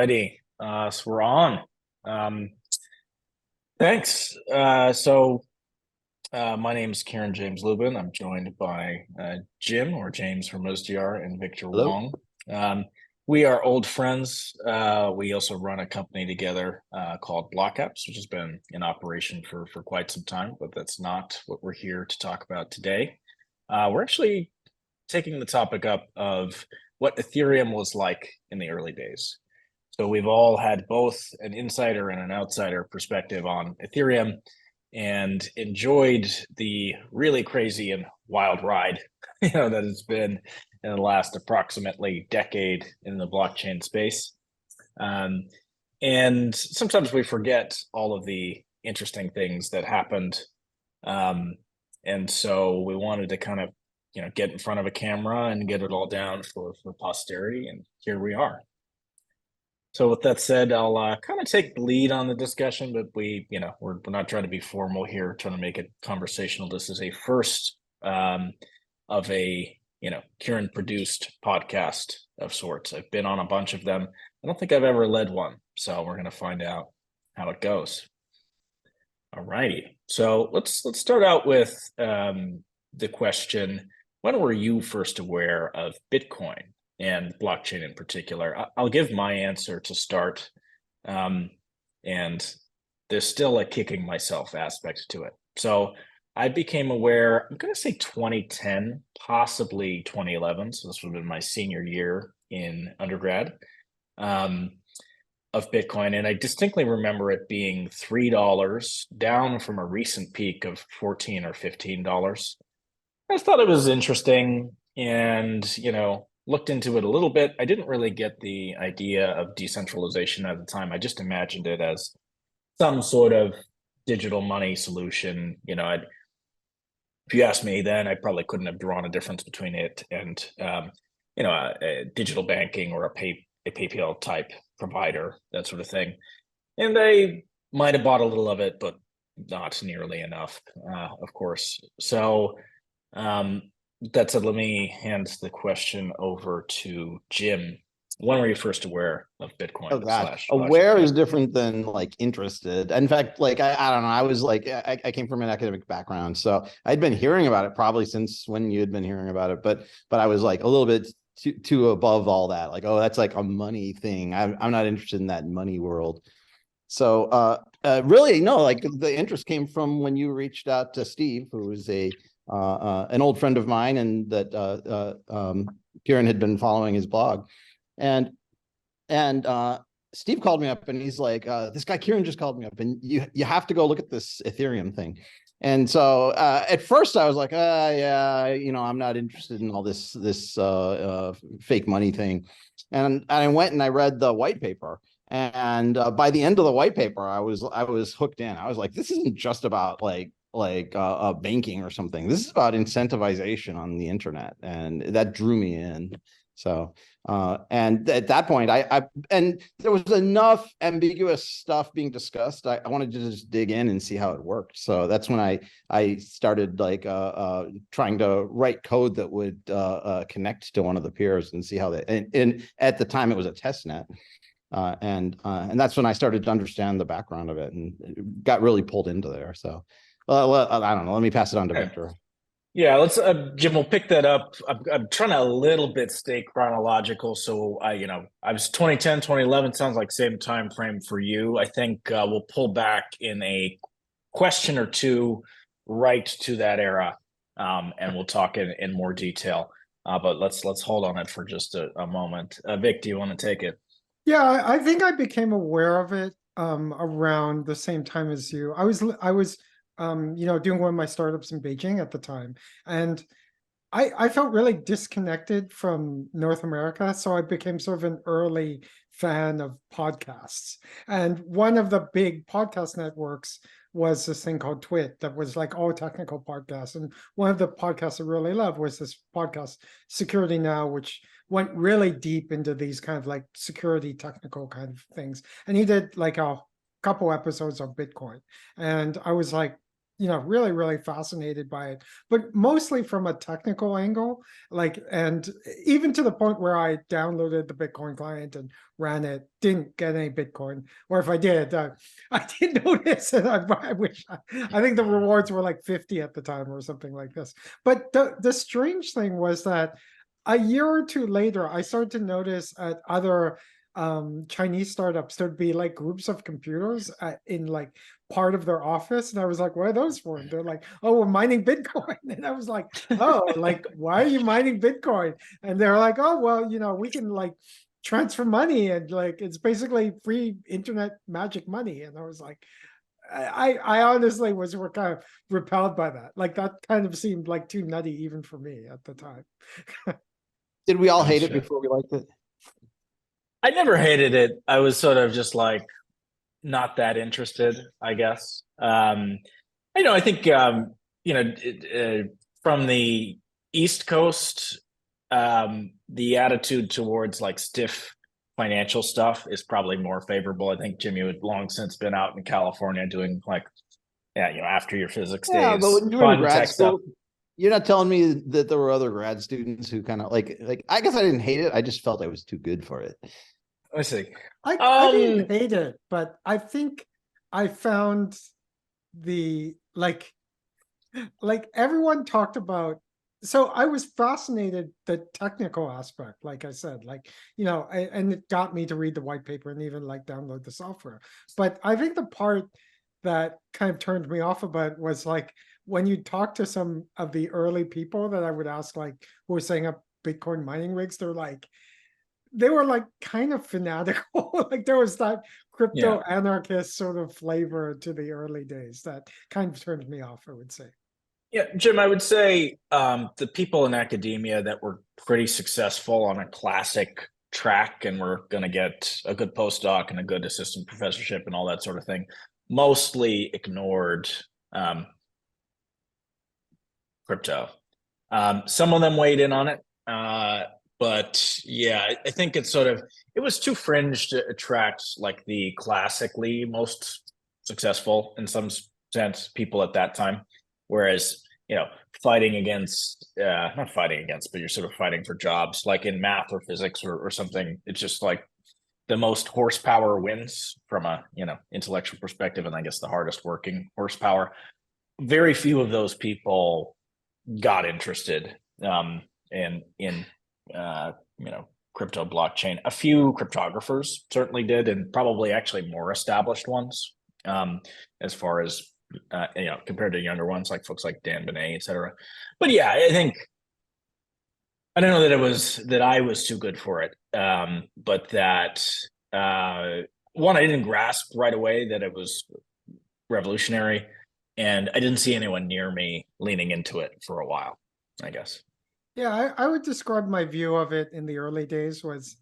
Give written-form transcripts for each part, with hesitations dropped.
righty. So we're on. Um, Thanks. My name is Kieren James-Lubin. I'm joined by Jim or James Hormuzdiar and Victor Hello. Wong. Um, we are old friends. We also run a company together called BlockApps, which has been in operation for quite some time, but that's not what we're here to talk about today. We're actually taking the topic up of what Ethereum was like in the early days. So we've all had both an insider and an outsider perspective on Ethereum and enjoyed the really crazy and wild ride, that it's been in the last approximately decade in the blockchain space. Um, and sometimes we forget all of the interesting things that happened. And so we wanted to kind of, get in front of a camera and get it all down for posterity. And here we are. So with that said, I'll kind of take the lead on the discussion, but we're not trying to be formal here, trying to make it conversational. This is a first of a, Kieren produced podcast of sorts. I've been on a bunch of them. I don't think I've ever led one. So we're going to find out how it goes. All righty. So let's start out with the question, when were you first aware of Bitcoin and blockchain in particular? I'll give my answer to start. And there's still a kicking myself aspect to it. So I became aware, I'm going to say 2010, possibly 2011. So this would have been my senior year in undergrad, of Bitcoin. And I distinctly remember it being $3, down from a recent peak of $14 or $15. I thought it was interesting and, looked into it a little bit. I didn't really get the idea of decentralization at the time. I just imagined it as some sort of digital money solution. If you asked me then, I probably couldn't have drawn a difference between it and, digital banking or a PayPal type provider, that sort of thing. And I might have bought a little of it, but not nearly enough, of course. So that said, let me hand the question over to Jim. When were you first aware of Bitcoin Oh God, slash aware blockchain? is different than like interested. In fact, like I don't know. I was like I came from an academic background, so I'd been hearing about it probably since when you had been hearing about it. But I was like a little bit too above all that. Like, oh, that's like a money thing. I'm not interested in that money world. So really, no. Like the interest came from when you reached out to Steve, who was an old friend of mine, and that Kieren had been following his blog, and Steve called me up and he's like, this guy Kieren just called me up and you have to go look at this Ethereum thing. And so at first I was like, yeah, I'm not interested in all this fake money thing. And I went and I read the white paper. And by the end of the white paper, I was hooked in. I was like, this isn't just about like banking or something. This is about incentivization on the internet, and that drew me in. So and at that point, and there was enough ambiguous stuff being discussed. I wanted to just dig in and see how it worked. So that's when I started like trying to write code that would connect to one of the peers and see how they. And at the time, it was a test net. And that's when I started to understand the background of it and got really pulled into there. So, I don't know. Let me pass it on to Victor. Yeah, let's Jim, we'll pick that up. I'm trying to a little bit stay chronological. So I was 2010, 2011, sounds like same time frame for you. I think we'll pull back in a question or two right to that era. And we'll talk in more detail. But let's hold on it for just a moment. Vic, do you want to take it? Yeah, I think I became aware of it around the same time as you. I was doing one of my startups in Beijing at the time, and I felt really disconnected from North America, so I became sort of an early fan of podcasts. And one of the big podcast networks was this thing called Twit that was like all technical podcasts. And one of the podcasts I really loved was this podcast, Security Now, which went really deep into these kind of like security technical kind of things. And he did like a couple episodes on Bitcoin. And I was like, really, really fascinated by it, but mostly from a technical angle. And even to the point where I downloaded the Bitcoin client and ran it, didn't get any Bitcoin. Or if I did, I did notice it. I think the rewards were like 50 at the time or something like this. But the strange thing was that a year or two later, I started to notice at other Chinese startups, there'd be like groups of computers in like part of their office. And I was like, what are those for? And they're like, oh, we're mining Bitcoin. And I was like, oh, like, why are you mining Bitcoin? And they're like, oh, well, we can like transfer money and like, it's basically free internet magic money. And I was like, I honestly was kind of repelled by that. Like that kind of seemed like too nutty even for me at the time. Did we all hate it Gotcha. before we liked it? I never hated it. I was sort of just like not that interested, I guess. I think from the East Coast, the attitude towards like stiff financial stuff is probably more favorable. I think Jimmy had long since been out in California doing like, after your physics Yeah, days, but when you were in fun grad tech stuff. school, you're not telling me that there were other grad students who kind of like I guess I didn't hate it. I just felt I was too good for it. Let me see. I didn't hate it, but I think I found the like everyone talked about. So I was fascinated the technical aspect, like I said, and it got me to read the white paper and even like download the software. But I think the part that kind of turned me off about it was like when you talk to some of the early people that I would ask, like who were setting up Bitcoin mining rigs, they were like kind of fanatical. Like there was that crypto anarchist sort of flavor to the early days that kind of turned me off, I would say. Yeah, Jim, I would say the people in academia that were pretty successful on a classic track and were going to get a good postdoc and a good assistant professorship and all that sort of thing, mostly ignored crypto. Some of them weighed in on it. But yeah, I think it was too fringe to attract like the classically most successful in some sense people at that time. Whereas, fighting against, not fighting against, but you're sort of fighting for jobs like in math or physics or something. It's just like the most horsepower wins from a, intellectual perspective. And I guess the hardest working horsepower. Very few of those people got interested in crypto blockchain. A few cryptographers certainly did, and probably actually more established ones as far as compared to younger ones like folks like Dan Benet, et cetera. But yeah, I think I don't know that I was too good for it, but that one, I didn't grasp right away that it was revolutionary, and I didn't see anyone near me leaning into it for a while, I guess. Yeah, I would describe my view of it in the early days was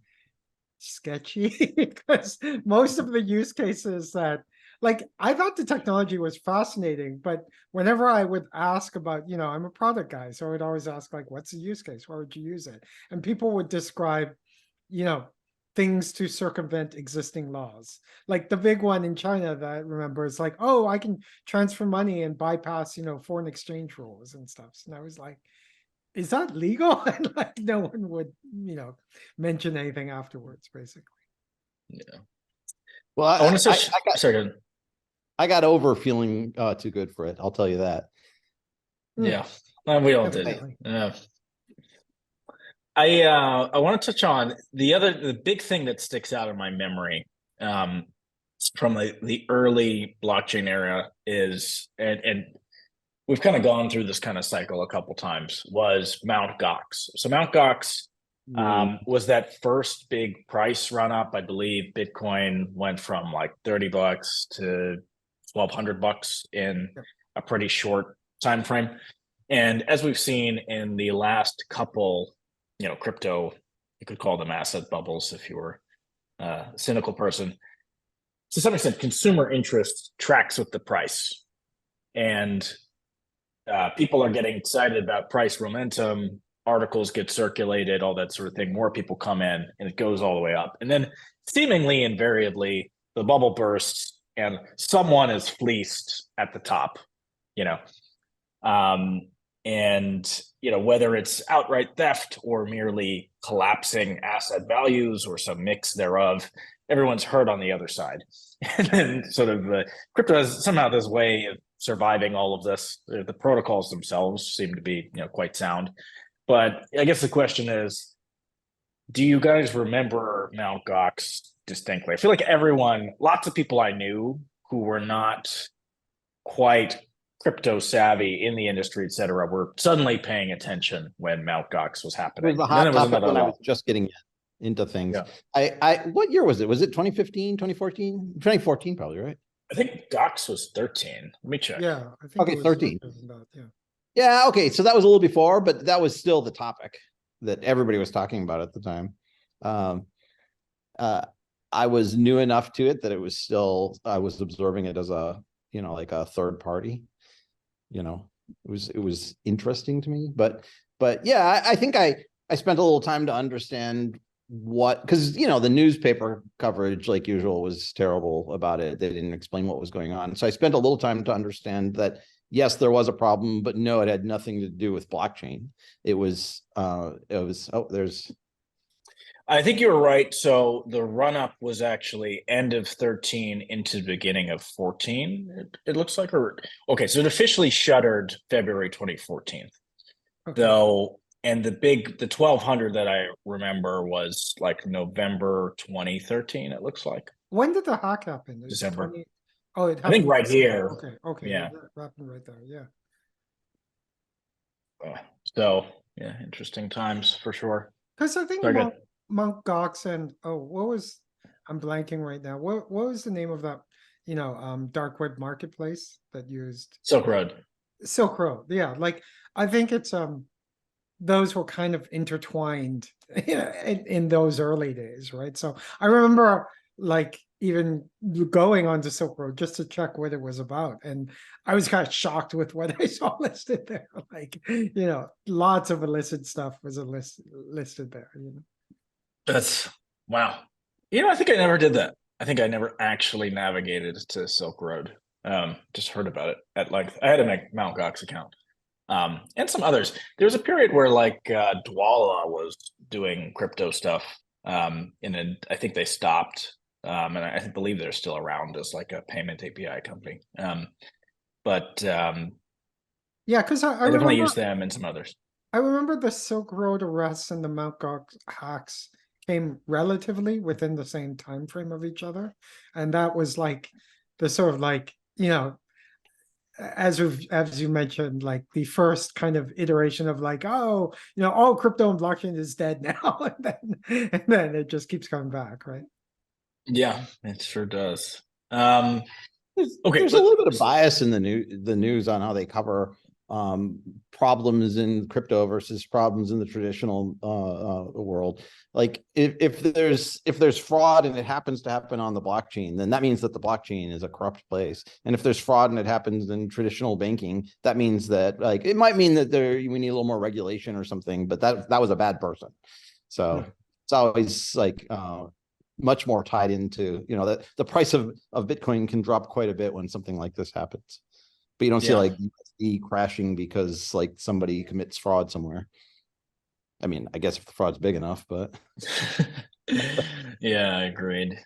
sketchy because most of the use cases that I thought the technology was fascinating, but whenever I would ask about, I'm a product guy, so I would always ask like, what's the use case? Why would you use it? And people would describe, things to circumvent existing laws. Like the big one in China that I remember is like, oh, I can transfer money and bypass, foreign exchange rules and stuff. And I was like, is that legal? And like no one would, mention anything afterwards, basically. Yeah. Well, I want to say, I got over feeling too good for it. I'll tell you that. Yeah, we all did. Yeah. I want to touch on the big thing that sticks out in my memory from the early blockchain era is, and we've kind of gone through this kind of cycle a couple times, was Mt. Gox. So Mt. Gox was that first big price run up. I believe Bitcoin went from like $30 to $1,200 in a pretty short time frame. And as we've seen in the last couple, crypto, you could call them asset bubbles if you were a cynical person. To some extent, consumer interest tracks with the price. And people are getting excited about price momentum. Articles get circulated, all that sort of thing. More people come in and it goes all the way up. And then seemingly invariably, the bubble bursts and someone is fleeced at the top. you know. And whether it's outright theft or merely collapsing asset values or some mix thereof, everyone's hurt on the other side. And then sort of crypto has somehow this way of surviving all of this. The protocols themselves seem to be quite sound. But I guess the question is, do you guys remember Mt. Gox distinctly? I feel like lots of people I knew who were not quite crypto savvy in the industry, et cetera, were suddenly paying attention when Mt. Gox was It happening. was the And then hot there was topic another when I lull. was just getting into things. Yeah. What year was it? Was it 2015, 2014? 2014 probably, right? I think Gox was 13. Let me check. Yeah, I think Okay, it was 13. earlier than that, yeah. Yeah, okay. So that was a little before, but that was still the topic that everybody was talking about at the time. I was new enough to it that it was still, I was observing it as a, like a third party. It was interesting to me, but yeah, I think I spent a little time to understand because the newspaper coverage, like usual, was terrible about it. They didn't explain what was going on. So I spent a little time to understand that yes, there was a problem, but no, it had nothing to do with blockchain. I think you were right. So the run up was actually end of 13 into the beginning of 14. It looks like, okay, so it officially shuttered February 2014. Okay. Though, and the 1200 that I remember was like November 2013, it looks like. When did the hack happen? December. Oh, it happened. I think right here. Okay. Yeah. It happened right there. Yeah. So yeah, interesting times for sure. Because I think Sorry, Mt. Gox and I'm blanking right now. What was the name of that, dark web marketplace that used Silk Road. Silk Road? Yeah, like I think it's those were kind of intertwined in those early days, right? So I remember like even going onto Silk Road just to check what it was about, and I was kind of shocked with what I saw listed there. Like, lots of illicit stuff was listed there. That's wow. I think I never did that. I think I never actually navigated to Silk Road. Just heard about it at length. I had a Mt. Gox account. And some others. There was a period where like Dwala was doing crypto stuff. And then I think they stopped. And I believe they're still around as like a payment API company. But yeah, because I definitely remember, use them and some others. I remember the Silk Road arrests and the Mt. Gox hacks came relatively within the same time frame of each other, and that was like the sort of like as you mentioned, like the first kind of iteration of like, all crypto and blockchain is dead now, and then it just keeps coming back, right? Yeah, it sure does. Okay, there's a little bit of bias in the news on how they cover problems in crypto versus problems in the traditional world. Like if there's fraud and it happens to happen on the blockchain, then that means that the blockchain is a corrupt place. And if there's fraud and it happens in traditional banking, that means that like it might mean that we need a little more regulation or something, but that was a bad person. So it's always like much more tied into that the price of Bitcoin can drop quite a bit when something like this happens. But you don't see like USD crashing because like somebody commits fraud somewhere. I mean, I guess if the fraud's big enough, but yeah, agreed.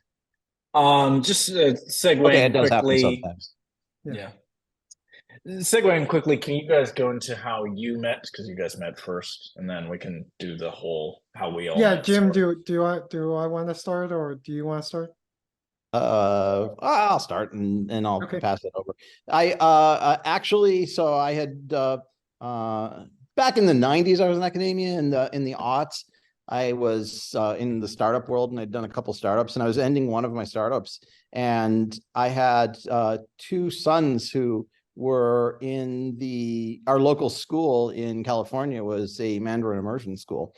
Just segueing quickly. Yeah. Segueing quickly, can you guys go into how you met? Because you guys met first, and then we can do the whole how we all met. Jim, do I want to start, or do you want to start? I'll start and I'll pass it over. I actually, so I had back in the 90s, I was in academia, and in the aughts, I was in the startup world, and I'd done a couple startups, and I was ending one of my startups, and I had two sons who were in our local school in California was a Mandarin immersion school,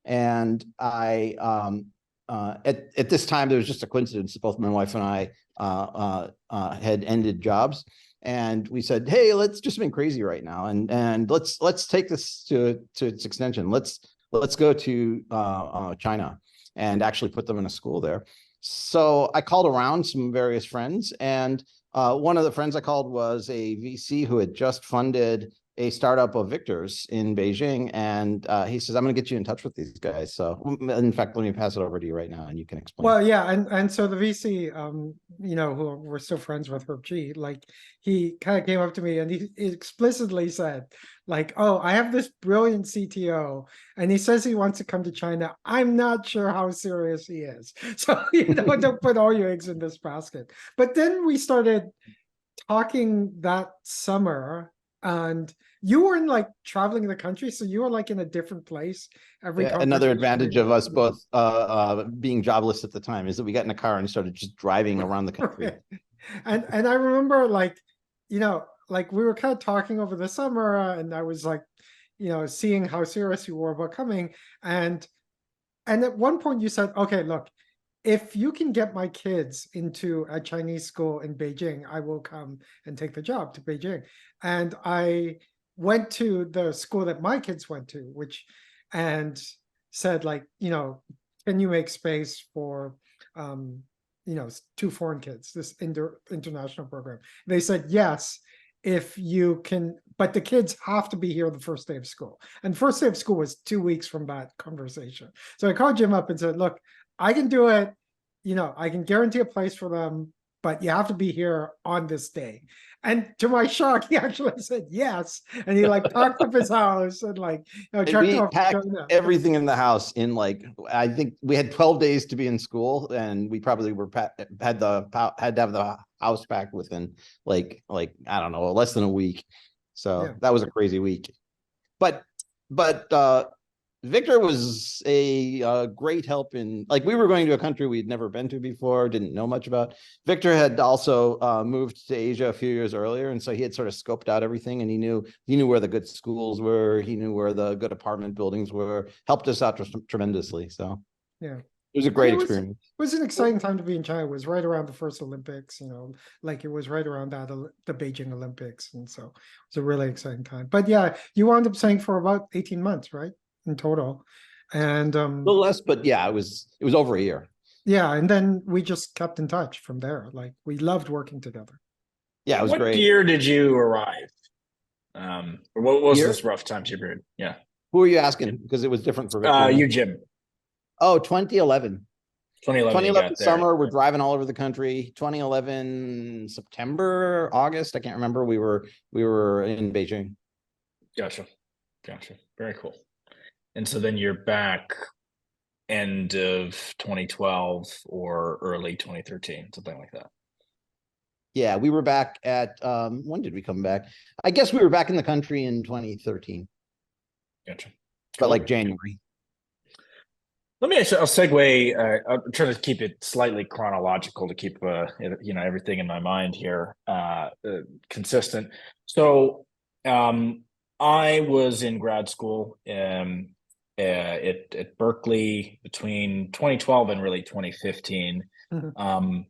and I at this time, there was just a coincidence. Both my wife and I had ended jobs, and we said, "Hey, it's just been crazy right now, and let's take this to its extension. Let's go to China and actually put them in a school there." So I called around some various friends, and One of the friends I called was a VC who had just funded a startup of Victor's in Beijing, and he says, "I'm going to get you in touch with these guys." So, in fact, let me pass it over to you right now, and you can explain. Well, yeah, and so the VC, who we're still friends with, Herb G, like he kind of came up to me and he explicitly said, like, "Oh, I have this brilliant CTO, and he says he wants to come to China. I'm not sure how serious he is, so don't put all your eggs in this basket." But then we started talking that summer, and you weren't like traveling the country, so you were like in a different place every another advantage of us both being jobless at the time is that we got in a car and started just driving around the country. And I remember, like, like we were kind of talking over the summer, and I was like, seeing how serious you were about coming, and at one point you said, "Okay, look, if you can get my kids into a Chinese school in Beijing, I will come and take the job to Beijing." And I went to the school that my kids went to, and said, like, can you make space for, 2 foreign kids, this international program? They said, yes, if you can, but the kids have to be here the first day of school. And first day of school was 2 weeks from that conversation. So I called Jim up and said, "Look, I can do it. I can guarantee a place for them, but you have to be here on this day." And to my shock, he actually said yes. And he like packed up his house and like, we packed everything in the house in like, I think we had 12 days to be in school, and we probably had to have the house packed within like, I don't know, less than a week. So that was a crazy week. But Victor was a great help in, like, we were going to a country we'd never been to before, didn't know much about. Victor had also moved to Asia a few years earlier, and so he had sort of scoped out everything, and he knew where the good schools were, he knew where the good apartment buildings were, helped us out tremendously. So yeah, it was a great experience. It was an exciting time to be in China. It was right around the first Olympics, like it was right around the Beijing Olympics, and so it was a really exciting time. But yeah, you wound up staying for about 18 months, right? In total, and a little less, but yeah, it was over a year. Yeah, and then we just kept in touch from there. Like, we loved working together. Yeah, it was great. What year did you arrive? Or what was this rough time period? Yeah. Who are you asking? Because it was different for Victor. You, Jim. Oh, 2011. 2011 summer, we're driving all over the country. 2011 September, August, I can't remember. We were in Beijing. Gotcha. Very cool. And so then you're back end of 2012 or early 2013, something like that. Yeah, we were back at, when did we come back? I guess we were back in the country in 2013. Gotcha. But like January. I'll segue. I'll try to keep it slightly chronological to keep everything in my mind here consistent. So I was in grad school at Berkeley between 2012 and really 2015. Mm-hmm.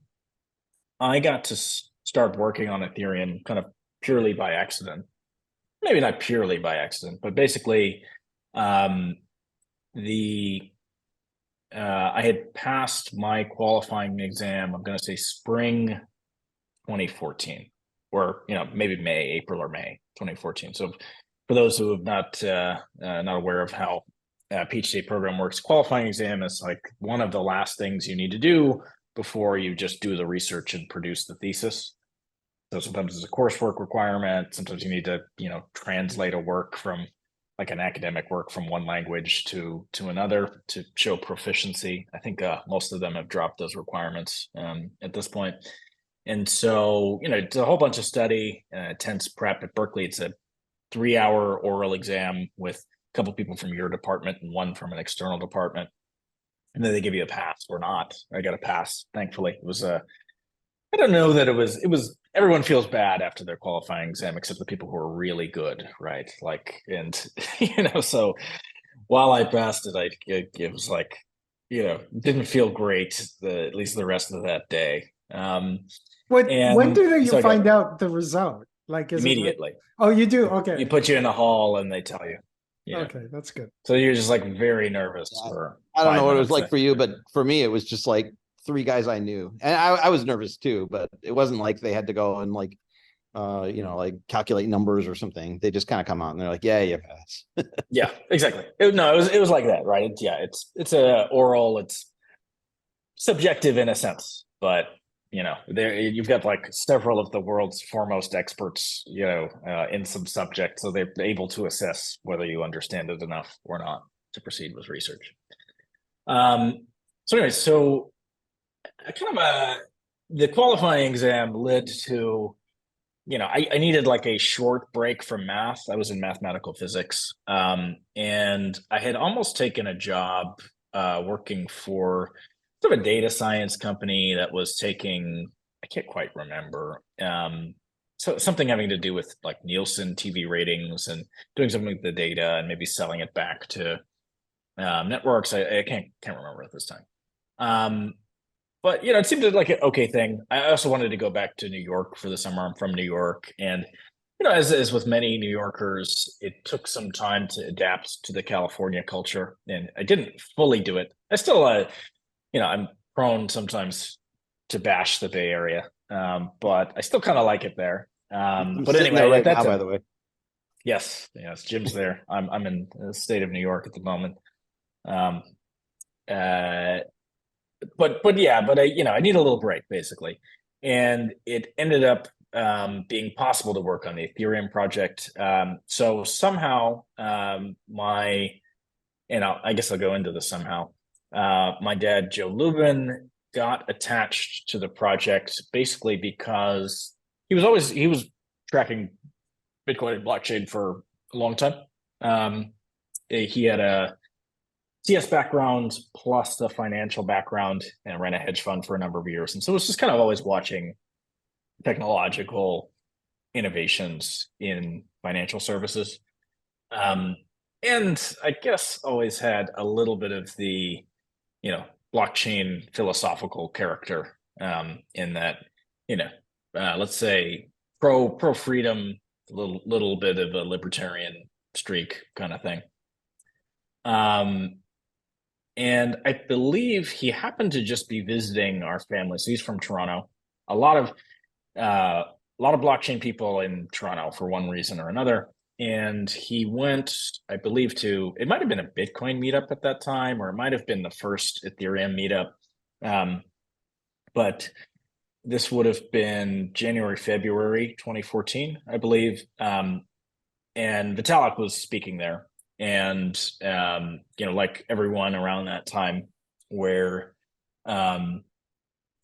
I got to start working on Ethereum kind of purely by accident. Maybe not purely by accident, but basically I had passed my qualifying exam, I'm going to say spring 2014, or maybe April or May 2014. So for those who have not aware of how a PhD program works, qualifying exam is like one of the last things you need to do before you just do the research and produce the thesis. So sometimes it's a coursework requirement. Sometimes you need to, translate a work from like an academic work from one language to another to show proficiency. I think most of them have dropped those requirements at this point. And so, it's a whole bunch of study, intense prep at Berkeley. It's a 3-hour oral exam with a couple of people from your department and one from an external department. And then they give you a pass or not. I got a pass, thankfully. It was I don't know that it was everyone feels bad after their qualifying exam, except the people who are really good, right? Like, and so while I passed it, it was like, didn't feel great at least the rest of that day. When do you find out the result? Like, is immediately. Oh, you do? Okay. You put you in the hall and they tell you. Okay, that's good. So you're just like very nervous. I don't know what it was like for you, but for me, it was just like three guys I knew, and I was nervous too, but it wasn't like they had to go and like, like calculate numbers or something. They just kind of come out and they're like, yeah, you pass. Yeah, exactly. It was like that, right? It's a oral, it's subjective in a sense, but there you've got like several of the world's foremost experts, in some subject, so they're able to assess whether you understand it enough or not to proceed with research. So anyway, the qualifying exam led to, I needed like a short break from math. I was in mathematical physics, and I had almost taken a job working for sort of a data science company that was taking, I can't quite remember, so something having to do with like Nielsen TV ratings and doing something with the data and maybe selling it back to networks. I can't remember at this time. But it seemed like an okay thing. I also wanted to go back to New York for the summer. I'm from New York, and as with many New Yorkers, it took some time to adapt to the California culture, and I didn't fully do it. I still, I'm prone sometimes to bash the Bay Area, but I still kind of like it there. But anyway, there right now, by the way. Yes, Jim's there. I'm in the state of New York at the moment. But I need a little break basically, and it ended up being possible to work on the Ethereum project. So somehow I guess I'll go into this somehow. My dad, Joe Lubin, got attached to the project basically because he was tracking Bitcoin and blockchain for a long time. He had a CS background plus the financial background and ran a hedge fund for a number of years. And so it was just kind of always watching technological innovations in financial services. And I guess always had a little bit of the, blockchain philosophical character in that, let's say pro freedom, a little bit of a libertarian streak kind of thing. And I believe he happened to just be visiting our family. So he's from Toronto. A lot of blockchain people in Toronto for one reason or another. And he went, I believe, it might have been a Bitcoin meetup at that time, or it might have been the first Ethereum meetup. But this would have been January, February 2014, I believe. And Vitalik was speaking there. And like everyone around that time, where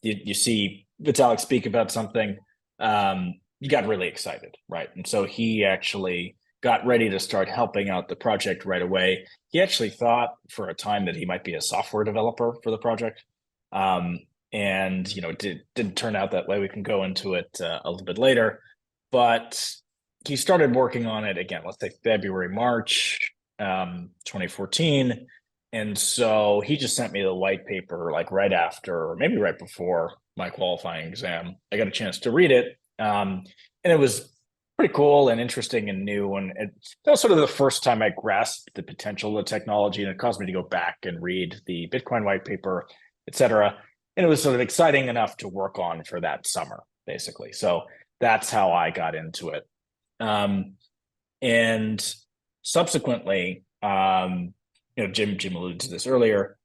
you see Vitalik speak about something, you got really excited, right? And so he actually got ready to start helping out the project right away. He actually thought for a time that he might be a software developer for the project, and it didn't turn out that way. We can go into it a little bit later, but he started working on it again. Let's say February, March. 2014. And so he just sent me the white paper like right after, or maybe right before my qualifying exam. I got a chance to read it. And it was pretty cool and interesting and new. And that was sort of the first time I grasped the potential of the technology. And it caused me to go back and read the Bitcoin white paper, et cetera. And it was sort of exciting enough to work on for that summer, basically. So that's how I got into it. And subsequently, Jim alluded to this earlier,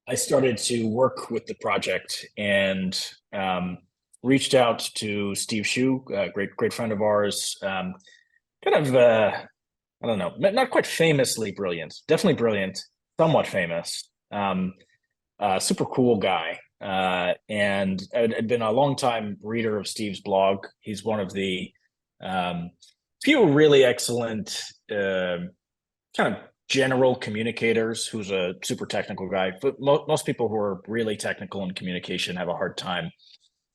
I started to work with the project and reached out to Steve Shu, a great friend of ours, I don't know, not quite famously brilliant, definitely brilliant, somewhat famous, super cool guy. And I'd been a long time reader of Steve's blog. He's one of the few really excellent kind of general communicators who's a super technical guy. But most people who are really technical in communication have a hard time,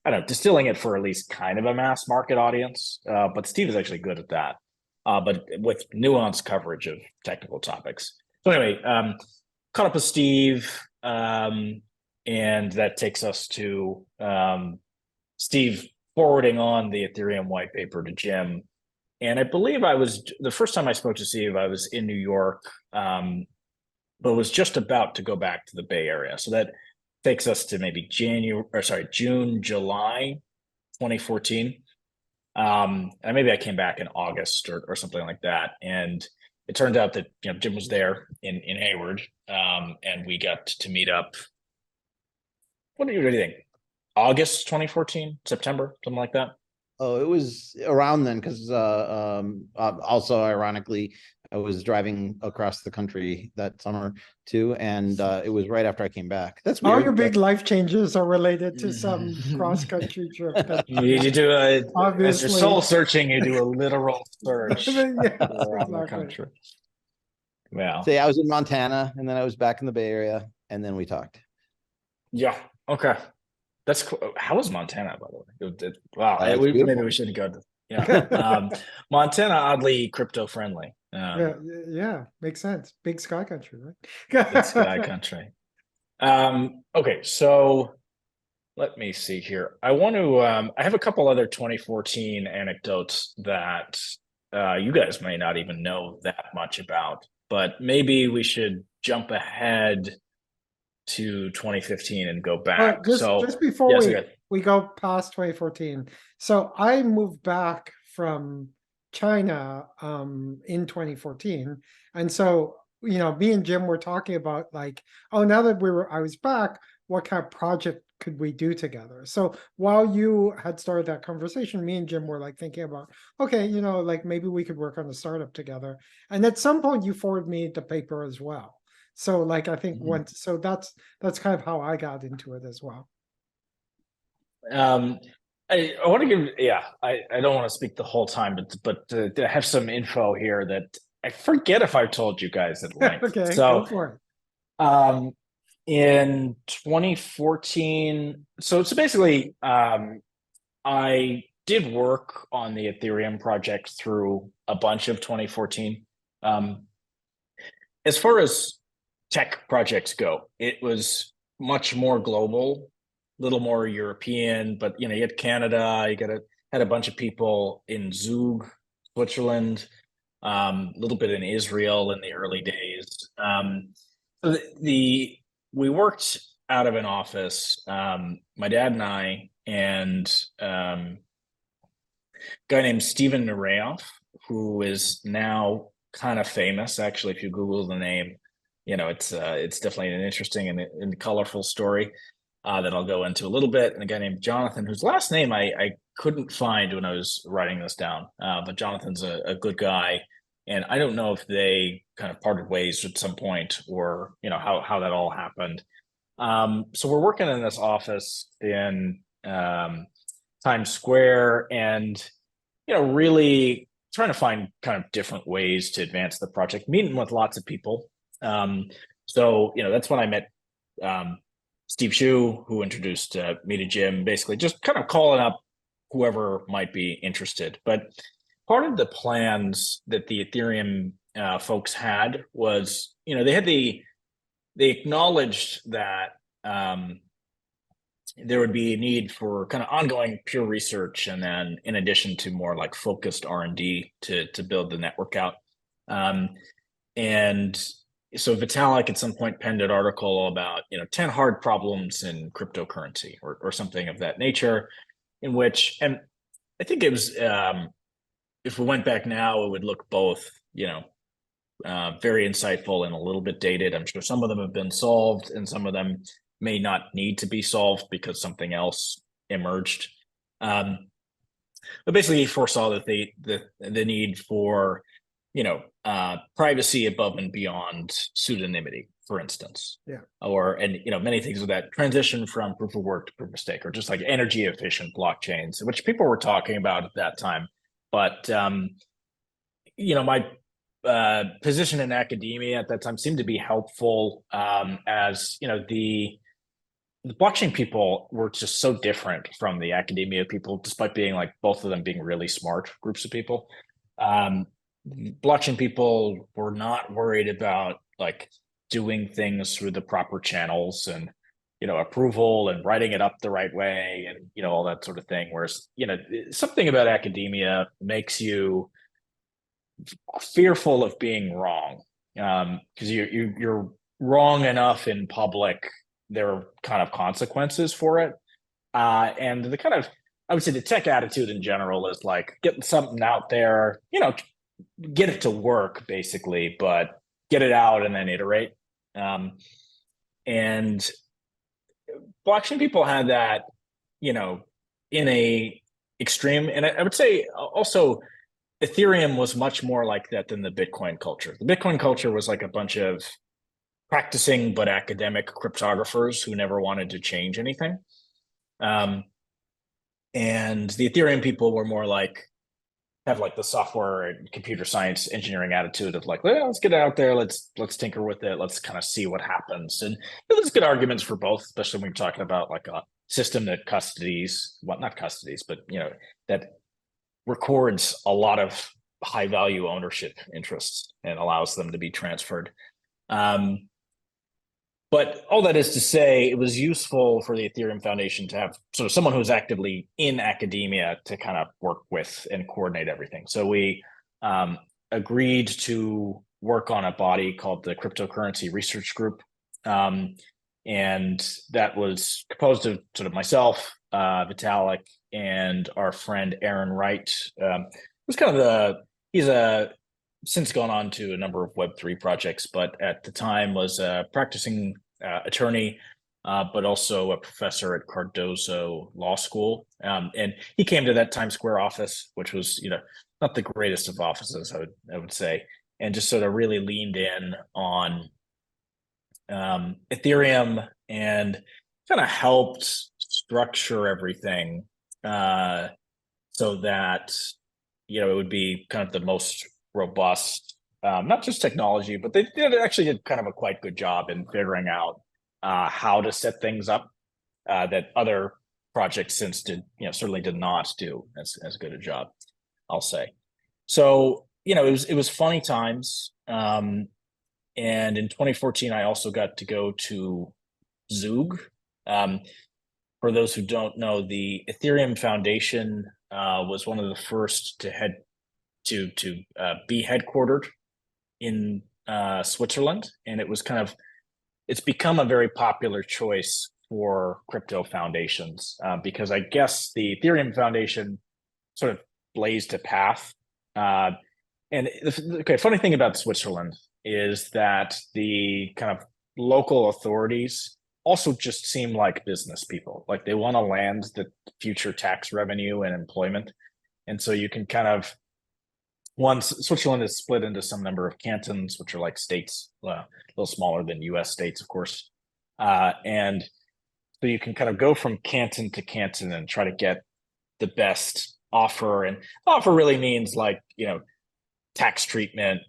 I don't know, distilling it for at least kind of a mass market audience. But Steve is actually good at that, but with nuanced coverage of technical topics. So anyway, caught up with Steve, and that takes us to Steve forwarding on the Ethereum white paper to Jim. And I believe the first time I spoke to Steve, I was in New York, but was just about to go back to the Bay Area. So that takes us to maybe June, July 2014. And maybe I came back in August or something like that. And it turned out that Jim was there in Hayward, and we got to meet up. What do you think? August 2014, September, something like that. Oh, it was around then because also ironically, I was driving across the country that summer too, and it was right after I came back. That's All weird. your big life changes are related to some cross-country trip. You do as Obviously. you're soul searching, you do a literal search Yes, around the exactly. country. Yeah. So yeah, I was in Montana, and then I was back in the Bay Area, and then we talked. Yeah. Okay. That's cool. How was Montana, by the way? Wow. It's Maybe beautiful. we shouldn't go to. Yeah. Montana, oddly crypto friendly. Yeah, makes sense. Big sky country, It's right? sky country. Okay, so let me see here. I want to. I have a couple other 2014 anecdotes that you guys may not even know that much about, but maybe we should jump ahead to 2015 and go back. Just before yes, we go past 2014. So I moved back from China in 2014. And so, me and Jim were talking about like, oh, now that I was back, what kind of project could we do together? So while you had started that conversation, me and Jim were like thinking about, okay, like maybe we could work on a startup together. And at some point you forwarded me the paper as well. So like I think that's kind of how I got into it as well. I want to give I don't want to speak the whole time, but to have some info here that I forget if I told you guys at length. Okay, so go for it. In 2014, so basically I did work on the Ethereum project through a bunch of 2014. As far as tech projects go, it was much more global, a little more European, but you had Canada, had a bunch of people in Zug, Switzerland, a little bit in Israel in the early days. So we worked out of an office, my dad and I, and a guy named Steven Nureyev, who is now kind of famous. Actually, if you Google the name, it's definitely an interesting and colorful story that I'll go into a little bit. And a guy named Jonathan, whose last name I couldn't find when I was writing this down, but Jonathan's a good guy. And I don't know if they kind of parted ways at some point or, how that all happened. So we're working in this office in Times Square and, really trying to find kind of different ways to advance the project, meeting with lots of people. So, that's when I met Steve Shu, who introduced me to Jim, basically just kind of calling up whoever might be interested. But part of the plans that the Ethereum folks had was, they acknowledged that there would be a need for kind of ongoing pure research, and then in addition to more like focused R&D to build the network out. And so Vitalik at some point penned an article about 10 hard problems in cryptocurrency or something of that nature, in which, and I think it was if we went back now, it would look both very insightful and a little bit dated. I'm sure some of them have been solved and some of them may not need to be solved because something else emerged. But basically he foresaw that the need for privacy above and beyond pseudonymity, for instance. Yeah. And many things with that transition from proof of work to proof of stake, or just like energy efficient blockchains, which people were talking about at that time. But my position in academia at that time seemed to be helpful, as the blockchain people were just so different from the academia people, despite being like both of them being really smart groups of people. Blockchain people were not worried about like doing things through the proper channels and approval and writing it up the right way and all that sort of thing. Whereas something about academia makes you fearful of being wrong, because you're wrong enough in public there were kind of consequences for it. And the kind of, I would say the tech attitude in general is like getting something out there, get it to work basically, but get it out and then iterate. And blockchain people had that, in a extreme. And I would say also Ethereum was much more like that than the Bitcoin culture. The Bitcoin culture was like a bunch of practicing but academic cryptographers who never wanted to change anything. And the Ethereum people were more like, have like the software and computer science engineering attitude of like, well, let's get it out there, let's tinker with it, let's kind of see what happens. And there's good arguments for both, especially when we're talking about like a system that custodies, well, not custodies, but that records a lot of high value ownership interests and allows them to be transferred. But all that is to say, it was useful for the Ethereum Foundation to have sort of someone who's actively in academia to kind of work with and coordinate everything. So we agreed to work on a body called the Cryptocurrency Research Group. And that was composed of sort of myself, Vitalik, and our friend Aaron Wright. It was kind of he's since gone on to a number of Web3 projects, but at the time was a practicing attorney, but also a professor at Cardozo Law School. And he came to that Times Square office, which was, not the greatest of offices, I would say, and just sort of really leaned in on Ethereum and kind of helped structure everything so that, it would be kind of the most robust, not just technology, but they actually did kind of a quite good job in figuring out how to set things up that other projects since certainly did not do as good a job, I'll say. So, it was funny times. And in 2014, I also got to go to Zug. For those who don't know, the Ethereum Foundation was one of the first to be headquartered in Switzerland, and it's become a very popular choice for crypto foundations because I guess the Ethereum Foundation sort of blazed a path. Funny thing about Switzerland is that the kind of local authorities also just seem like business people. Like they want to land the future tax revenue and employment. And so you can kind of, Switzerland is split into some number of cantons, which are like states, a little smaller than US states, of course. And so you can kind of go from canton to canton and try to get the best offer. And offer really means like, tax treatment,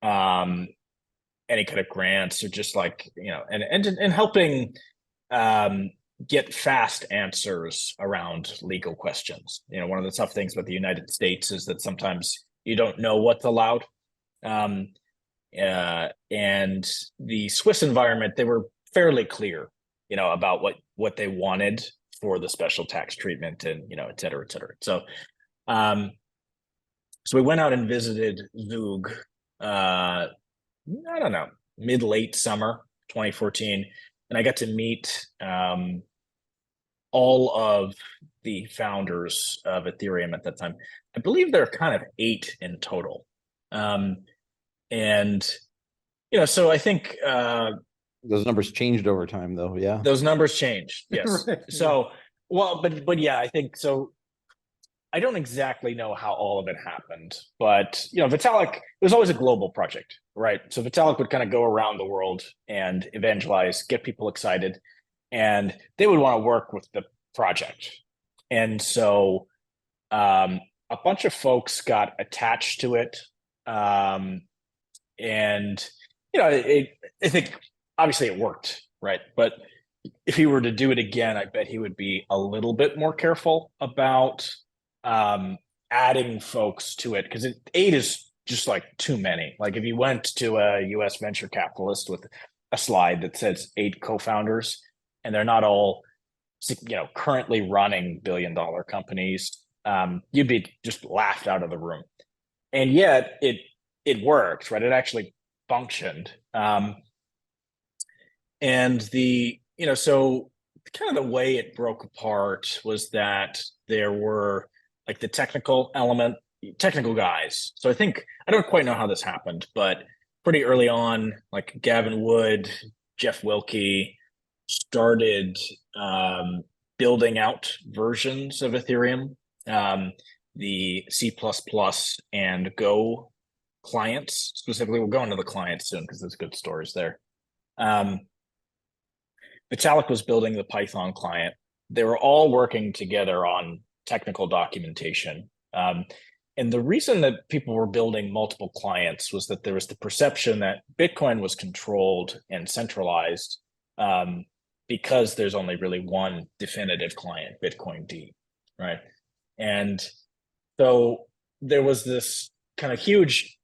any kind of grants, or just like, and helping get fast answers around legal questions. One of the tough things about the United States is that sometimes you don't know what's allowed. And the Swiss environment, they were fairly clear, about what they wanted for the special tax treatment and, et cetera, et cetera. So, so we went out and visited Zug, I don't know, late summer 2014. And I got to meet all of the founders of Ethereum at that time. I believe there are kind of 8 in total. So I think those numbers changed over time though. Yeah. Those numbers changed. Yes. Right. So, well, but yeah, I think so. I don't exactly know how all of it happened, but Vitalik, it was always a global project, right? So Vitalik would kind of go around the world and evangelize, get people excited, and they would want to work with the project. And so a bunch of folks got attached to it. I think obviously it worked, right? But if he were to do it again, I bet he would be a little bit more careful about adding folks to it, because 8 is just like too many. Like if you went to a US venture capitalist with a slide that says 8 co-founders and they're not all currently running billion-dollar companies, you'd be just laughed out of the room. And yet it worked, right? It actually functioned. And the so kind of the way it broke apart was that there were like the technical guys. So I don't quite know how this happened, but pretty early on, like Gavin Wood, Jeff Wilkie started building out versions of Ethereum, the C++ and Go clients specifically. We'll go into the clients soon because there's good stories there. Vitalik was building the Python client. They were all working together on technical documentation. And the reason that people were building multiple clients was that there was the perception that Bitcoin was controlled and centralized because there's only really one definitive client, Bitcoin D, right? And so there was this kind of huge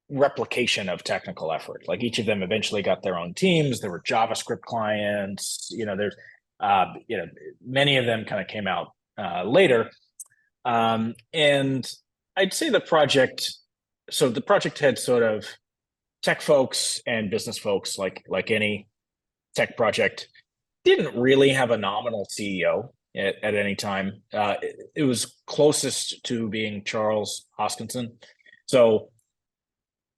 replication of technical effort. Like each of them eventually got their own teams. There were JavaScript clients. There's many of them kind of came out later. And I'd say the project had sort of tech folks and business folks, like any tech project, didn't really have a nominal CEO at any time. It was closest to being Charles Hoskinson. So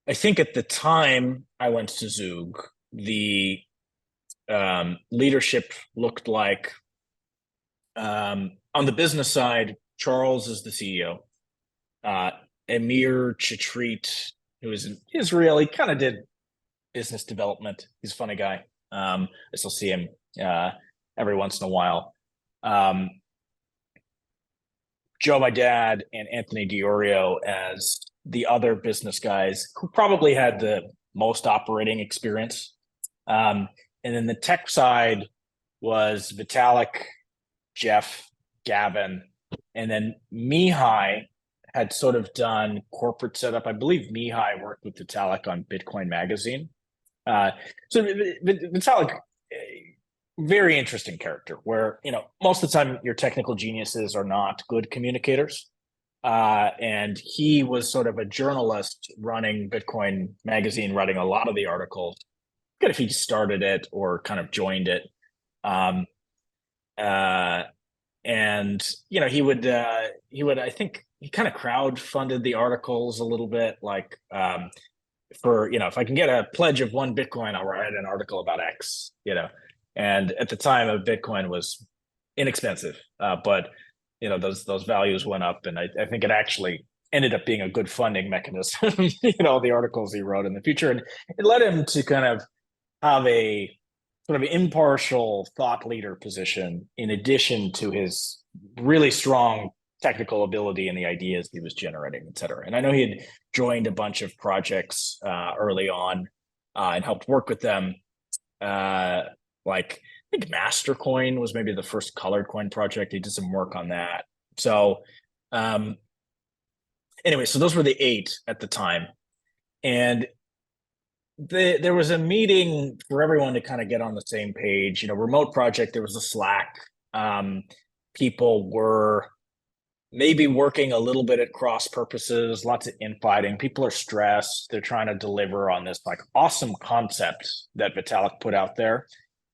I think at the time I went to Zug, the leadership looked like, on the business side, Charles is the CEO. Amir Chitreat, who is in Israel, he kind of did business development. He's a funny guy. I still see him every once in a while. Joe, my dad, and Anthony Diorio as the other business guys who probably had the most operating experience. And then the tech side was Vitalik, Jeff, Gavin, and then Mihai had sort of done corporate setup. I believe Mihai worked with Vitalik on Bitcoin Magazine. So Vitalik, very interesting character where, most of the time your technical geniuses are not good communicators. And he was sort of a journalist running Bitcoin Magazine, writing a lot of the articles. Good if he started it or kind of joined it. And he would I think he kind of crowdfunded the articles a little bit, like for if I can get a pledge of 1 Bitcoin, I'll write an article about X. And at the time of Bitcoin was inexpensive, but those values went up, and I think it actually ended up being a good funding mechanism. The articles he wrote in the future, and it led him to kind of have a sort of impartial thought leader position in addition to his really strong technical ability and the ideas he was generating, et cetera. And I know he had joined a bunch of projects early on and helped work with them. Like I think Mastercoin was maybe the first colored coin project. He did some work on that. So anyway, so those were the 8 at the time. And there was a meeting for everyone to kind of get on the same page. Remote project, there was a Slack. People were maybe working a little bit at cross purposes, lots of infighting. People are stressed. They're trying to deliver on this like awesome concept that Vitalik put out there.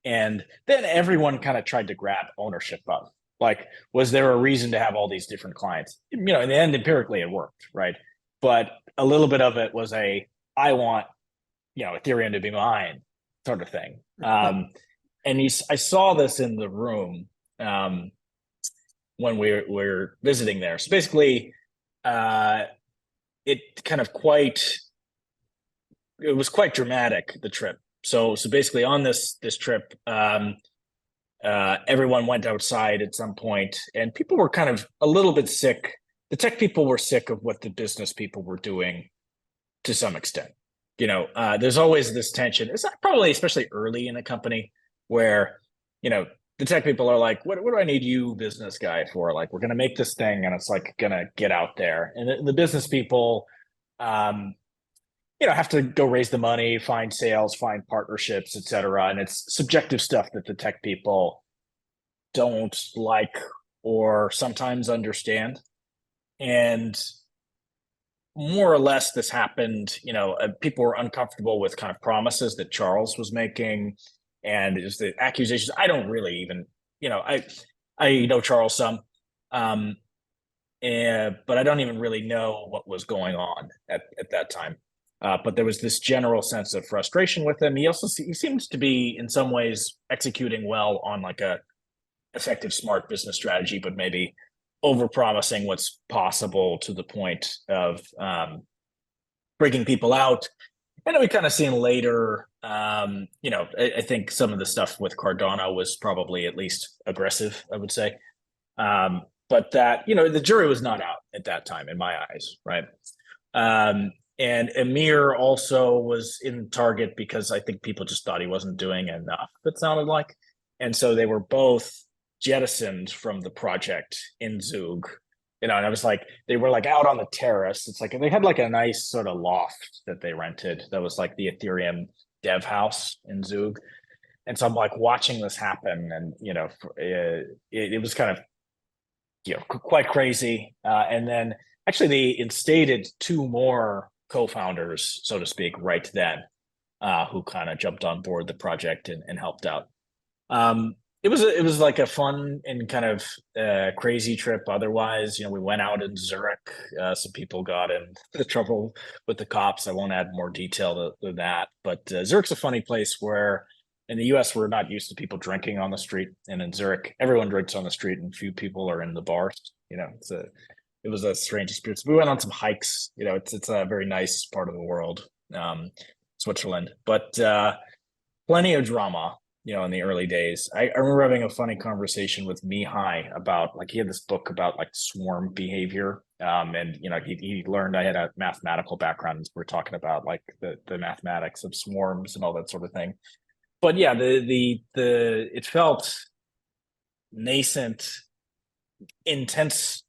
And then everyone kind of tried to grab ownership of, like, was there a reason to have all these different clients? In the end, empirically it worked, right? But a little bit of it was I want, Ethereum to be mine sort of thing. And I saw this in the room when we were visiting there. So basically, it was quite dramatic, the trip. So basically on this trip, everyone went outside at some point, and people were kind of a little bit sick. The tech people were sick of what the business people were doing to some extent. There's always this tension. It's probably especially early in a company where, the tech people are like, what do I need you business guy for? Like, we're going to make this thing and it's like going to get out there. And the business people, have to go raise the money, find sales, find partnerships, et cetera. And it's subjective stuff that the tech people don't like or sometimes understand. And more or less this happened, people were uncomfortable with kind of promises that Charles was making. and it was the accusations. I don't really even, I know Charles some, but I don't even really know what was going on at that time. But there was this general sense of frustration with him. He seems to be in some ways executing well on like a effective, smart business strategy, but maybe overpromising what's possible to the point of breaking people out. And we kind of seen later, I think some of the stuff with Cardano was probably at least aggressive, I would say. But that, the jury was not out at that time in my eyes, right? And Amir also was in target because I think people just thought he wasn't doing enough, it sounded like. And so they were both jettisoned from the project in Zug. And I was like, they were like out on the terrace. It's like they had like a nice sort of loft that they rented that was like the Ethereum dev house in Zug. And so I'm like watching this happen, and it was kind of quite crazy. And then actually they instated two more co-founders, so to speak, right then, who kind of jumped on board the project and helped out. It was like a fun and kind of crazy trip. Otherwise, we went out in Zurich. Some people got into trouble with the cops. I won't add more detail to that. But Zurich's a funny place where in the US, we're not used to people drinking on the street. And in Zurich, everyone drinks on the street and few people are in the bars. It was a strange experience. We went on some hikes. It's a very nice part of the world, Switzerland. But plenty of drama. In the early days. I remember having a funny conversation with Mihai about he had this book about swarm behavior. And he learned I had a mathematical background, and we're talking about the mathematics of swarms and all that sort of thing. But yeah, it felt nascent, intense,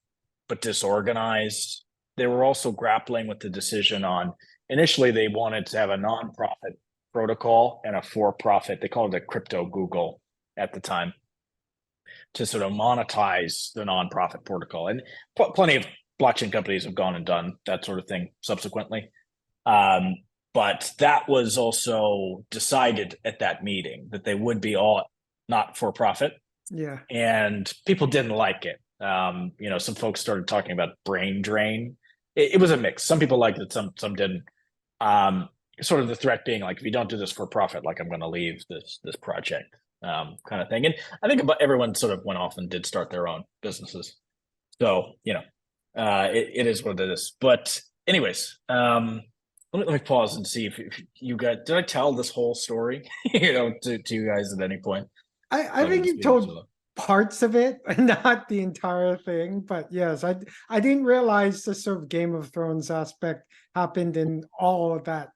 but disorganized. They were also grappling with the decision on, initially they wanted to have a nonprofit protocol and a for-profit, they called it a crypto Google at the time, to sort of monetize the nonprofit protocol. And plenty of blockchain companies have gone and done that sort of thing subsequently. But that was also decided at that meeting, that they would be all not for profit. Yeah. And people didn't like it. Some folks started talking about brain drain. It was a mix. Some people liked it, some didn't. Sort of the threat being if you don't do this for profit, I'm going to leave this project, kind of thing. And I think everyone sort of went off and did start their own businesses. So, it is what it is. But anyways, let me pause and see if you got, did I tell this whole story, to you guys at any point? I think you told parts of it, not the entire thing. But yes, I didn't realize the sort of Game of Thrones aspect happened in all of that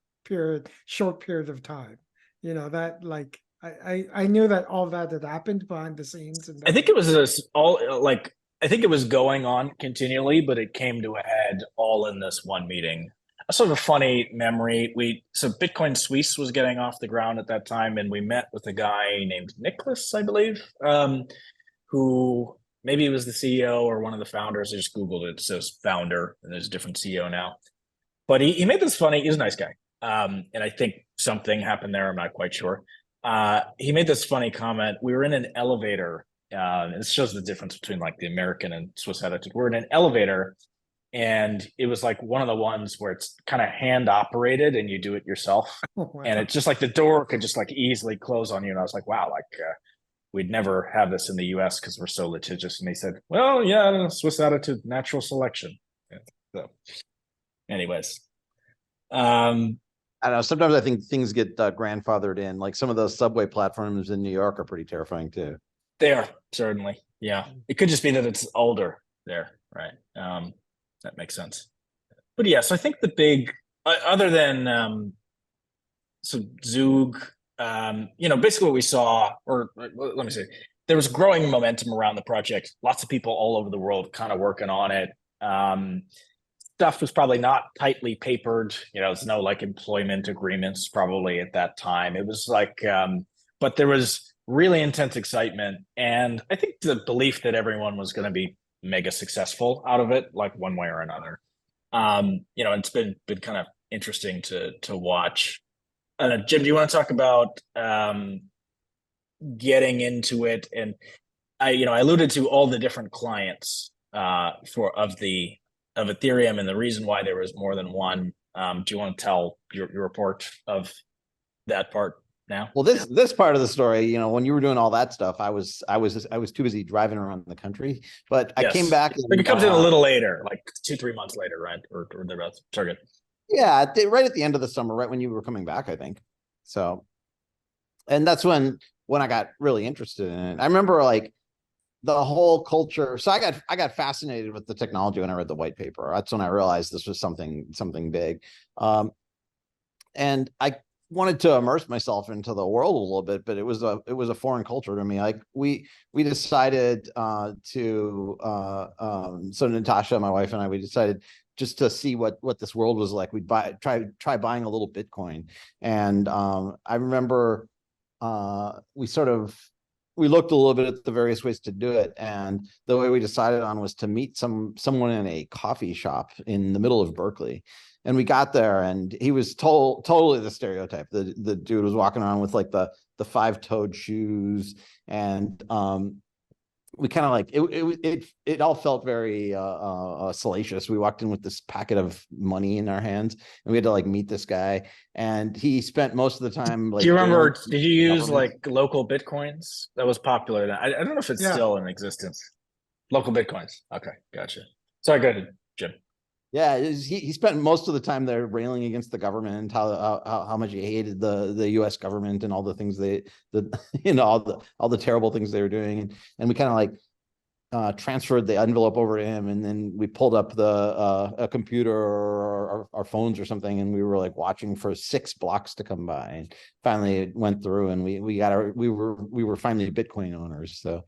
short period of time. That I knew that all that had happened behind the scenes. And I think it was I think it was going on continually, but it came to a head all in this one meeting. A sort of funny memory. So Bitcoin Suisse was getting off the ground at that time, and we met with a guy named Nicholas, I believe, who maybe was the CEO or one of the founders. I just Googled it. It says founder, and there's a different CEO now. But he made this funny, he's a nice guy. And I think something happened there. I'm not quite sure. He made this funny comment. We were in an elevator. And this shows the difference between the American and Swiss attitude. We're in an elevator, and it was one of the ones where it's kind of hand operated and you do it yourself. Oh, wow. And it's just the door could just easily close on you. And I was like, wow, we'd never have this in the US because we're so litigious. And they said, well, yeah, Swiss attitude, natural selection. Yeah. So anyways, I don't know. Sometimes I think things get grandfathered in. Some of those subway platforms in New York are pretty terrifying too. They are, certainly. Yeah. It could just be that it's older there, right? That makes sense. But yeah, so I think the big, other than Zug, basically what we saw, or let me say, there was growing momentum around the project. Lots of people all over the world kind of working on it. Stuff was probably not tightly papered. There's no employment agreements probably at that time. It was but there was really intense excitement, and I think the belief that everyone was going to be mega successful out of it, one way or another. It's been kind of interesting to watch. Jim, do you want to talk about getting into it, and I alluded to all the different clients of Ethereum, and the reason why there was more than one. Do you want to tell your report of that part now? Well, this part of the story, when you were doing all that stuff, I was too busy driving around the country. But I came Yes. back. Like it comes in a little later, like 2-3 months later, right? Or thereabouts. Sorry, good. Yeah, right at the end of the summer, right when you were coming back, I think. So, and that's when I got really interested in it. I remember like the whole culture. So I got fascinated with the technology when I read the white paper. That's when I realized this was something big. And I wanted to immerse myself into the world a little bit, but it was a foreign culture to me. Like we decided so Natasha, my wife, and I, we decided just to see what this world was like. We'd try buying a little Bitcoin. And I remember we looked a little bit at the various ways to do it, and the way we decided on was to meet someone in a coffee shop in the middle of Berkeley. And we got there, and he was totally the stereotype. The dude was walking around with like the 5-toed shoes, and we kind of like it all felt very salacious. We walked in with this packet of money in our hands, and we had to like meet this guy, and he spent most of the time like. Do you remember? Did you use like local Bitcoins? That was popular. I don't know if it's still in existence. Local Bitcoins. Okay, gotcha. Sorry, go ahead, Jim. Yeah, he spent most of the time there railing against the government, how much he hated the U.S. government and all the things all the terrible things they were doing, and we kind of like transferred the envelope over to him, and then we pulled up a computer or our phones or something, and we were like watching for 6 blocks to come by, and finally it went through, and we were finally Bitcoin owners. So,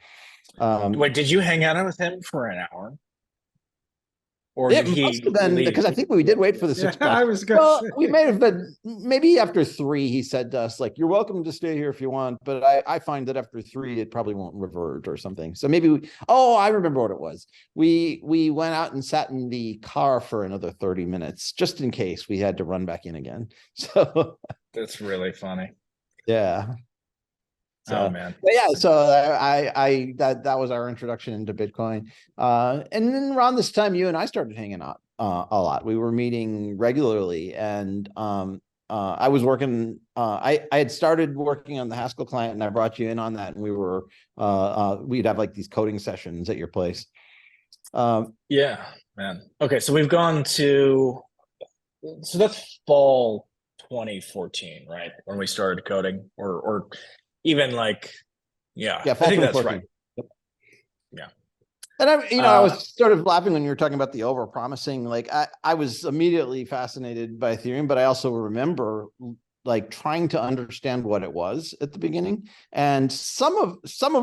wait, did you hang out with him for an hour? Or it must have been because I think we did wait for the 6 blocks. I was going to say. We may have been, maybe after 3, he said to us, like, you're welcome to stay here if you want. But I find that after 3, it probably won't revert or something. So maybe I remember what it was. We went out and sat in the car for another 30 minutes, just in case we had to run back in again. So that's really funny. Yeah. Oh man. But yeah, so that was our introduction into Bitcoin. And then around this time, you and I started hanging out a lot. We were meeting regularly, and I was working. I had started working on the Haskell client, and I brought you in on that. And we'd have like these coding sessions at your place. Yeah, man. Okay, so we've gone to that's fall 2014, right? When we started coding, or even like, yeah, I think that's right. Yeah. And I was sort of laughing when you were talking about the over-promising. Like I was immediately fascinated by Ethereum, but I also remember like trying to understand what it was at the beginning. And some of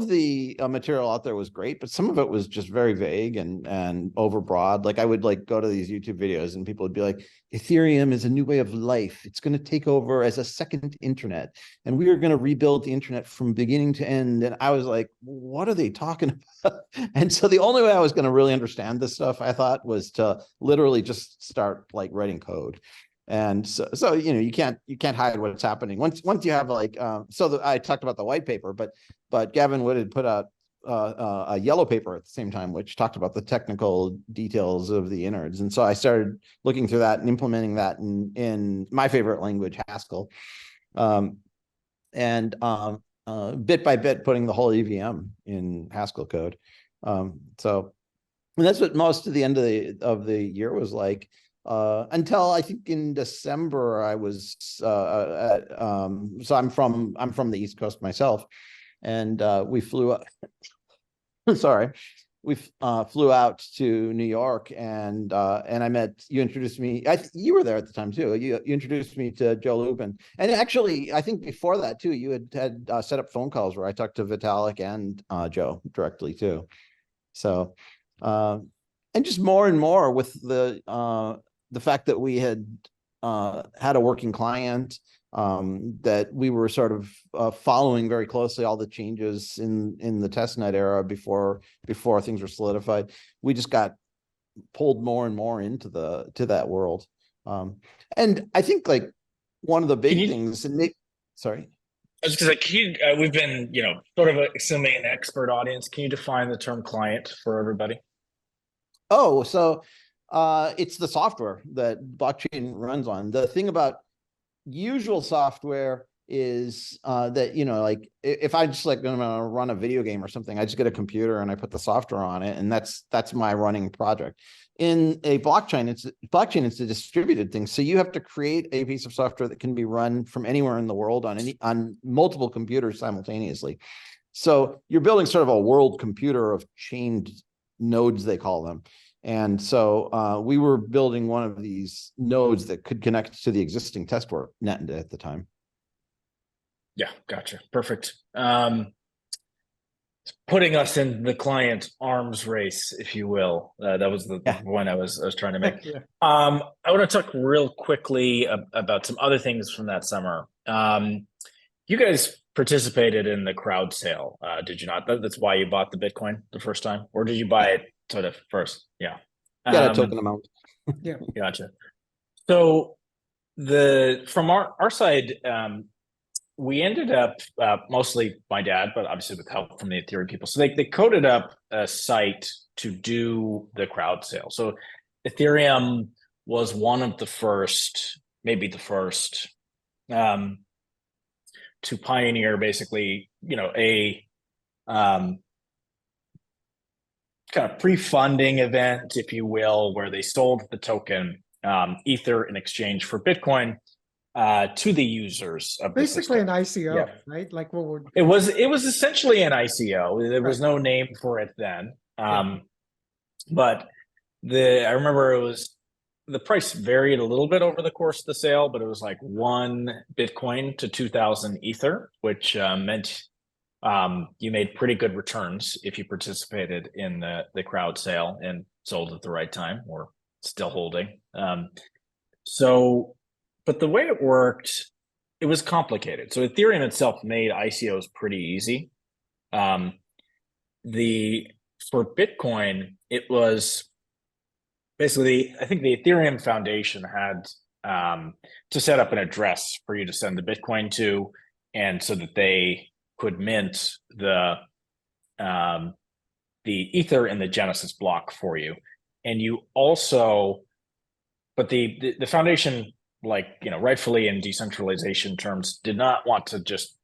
the material out there was great, but some of it was just very vague and overbroad. Like I would like go to these YouTube videos and people would be like, Ethereum is a new way of life. It's going to take over as a second internet, and we are going to rebuild the internet from beginning to end. And I was like, what are they talking about? And so the only way I was going to really understand this stuff, I thought, was to literally just start like writing code. And so you can't hide what's happening once you have like I talked about the white paper, but Gavin Wood had put out a yellow paper at the same time, which talked about the technical details of the innards. And so I started looking through that and implementing that in my favorite language, Haskell, and bit by bit putting the whole EVM in Haskell code. So and that's what most of the end of the year was like. Until I think in December I was so I'm from the East Coast myself, and we flew up. Sorry, we flew out to New York, and I met you. Introduced me. You were there at the time too. You introduced me to Joe Lubin, and actually I think before that too, you had set up phone calls where I talked to Vitalik and Joe directly too. So and just more and more with the fact that we had had a working client, that we were sort of following very closely all the changes in the testnet era before things were solidified. We just got pulled more and more into that world. And I think like one of the big things, sorry. I was gonna say, we've been, sort of assuming an expert audience. Can you define the term client for everybody? Oh, so it's the software that blockchain runs on. The thing about usual software is that, like if I just like gonna run a video game or something, I just get a computer and I put the software on it, and that's my running project. In a blockchain, it's a distributed thing. So you have to create a piece of software that can be run from anywhere in the world on multiple computers simultaneously. So you're building sort of a world computer of chained nodes, they call them. And so we were building one of these nodes that could connect to the existing test net at the time. Yeah, gotcha. Perfect. Putting us in the client arms race, if you will. That was the point I was trying to make. Yeah. I want to talk real quickly about some other things from that summer. You guys participated in the crowd sale, did you not? That's why you bought the Bitcoin the first time, or did you buy it sort of first? Yeah. Got a token amount. Yeah. Gotcha. So from our side, we ended up mostly my dad, but obviously with help from the Ethereum people. So they coded up a site to do the crowd sale. So Ethereum was one of the first, maybe the first, to pioneer basically, a kind of pre-funding event, if you will, where they sold the token Ether in exchange for Bitcoin to the users of Basically an ICO, yeah. right? Like what would it was essentially an ICO. There was no name for it then. But I remember the price varied a little bit over the course of the sale, but it was like 1 Bitcoin to 2,000 Ether, which meant you made pretty good returns if you participated in the crowd sale and sold at the right time, or still holding. But the way it worked, it was complicated. So Ethereum itself made ICOs pretty easy. For Bitcoin, it was basically, I think the Ethereum Foundation had to set up an address for you to send the Bitcoin to, and so that they could mint the Ether in the Genesis block for you. And you also, but the foundation, rightfully in decentralization terms, did not want to just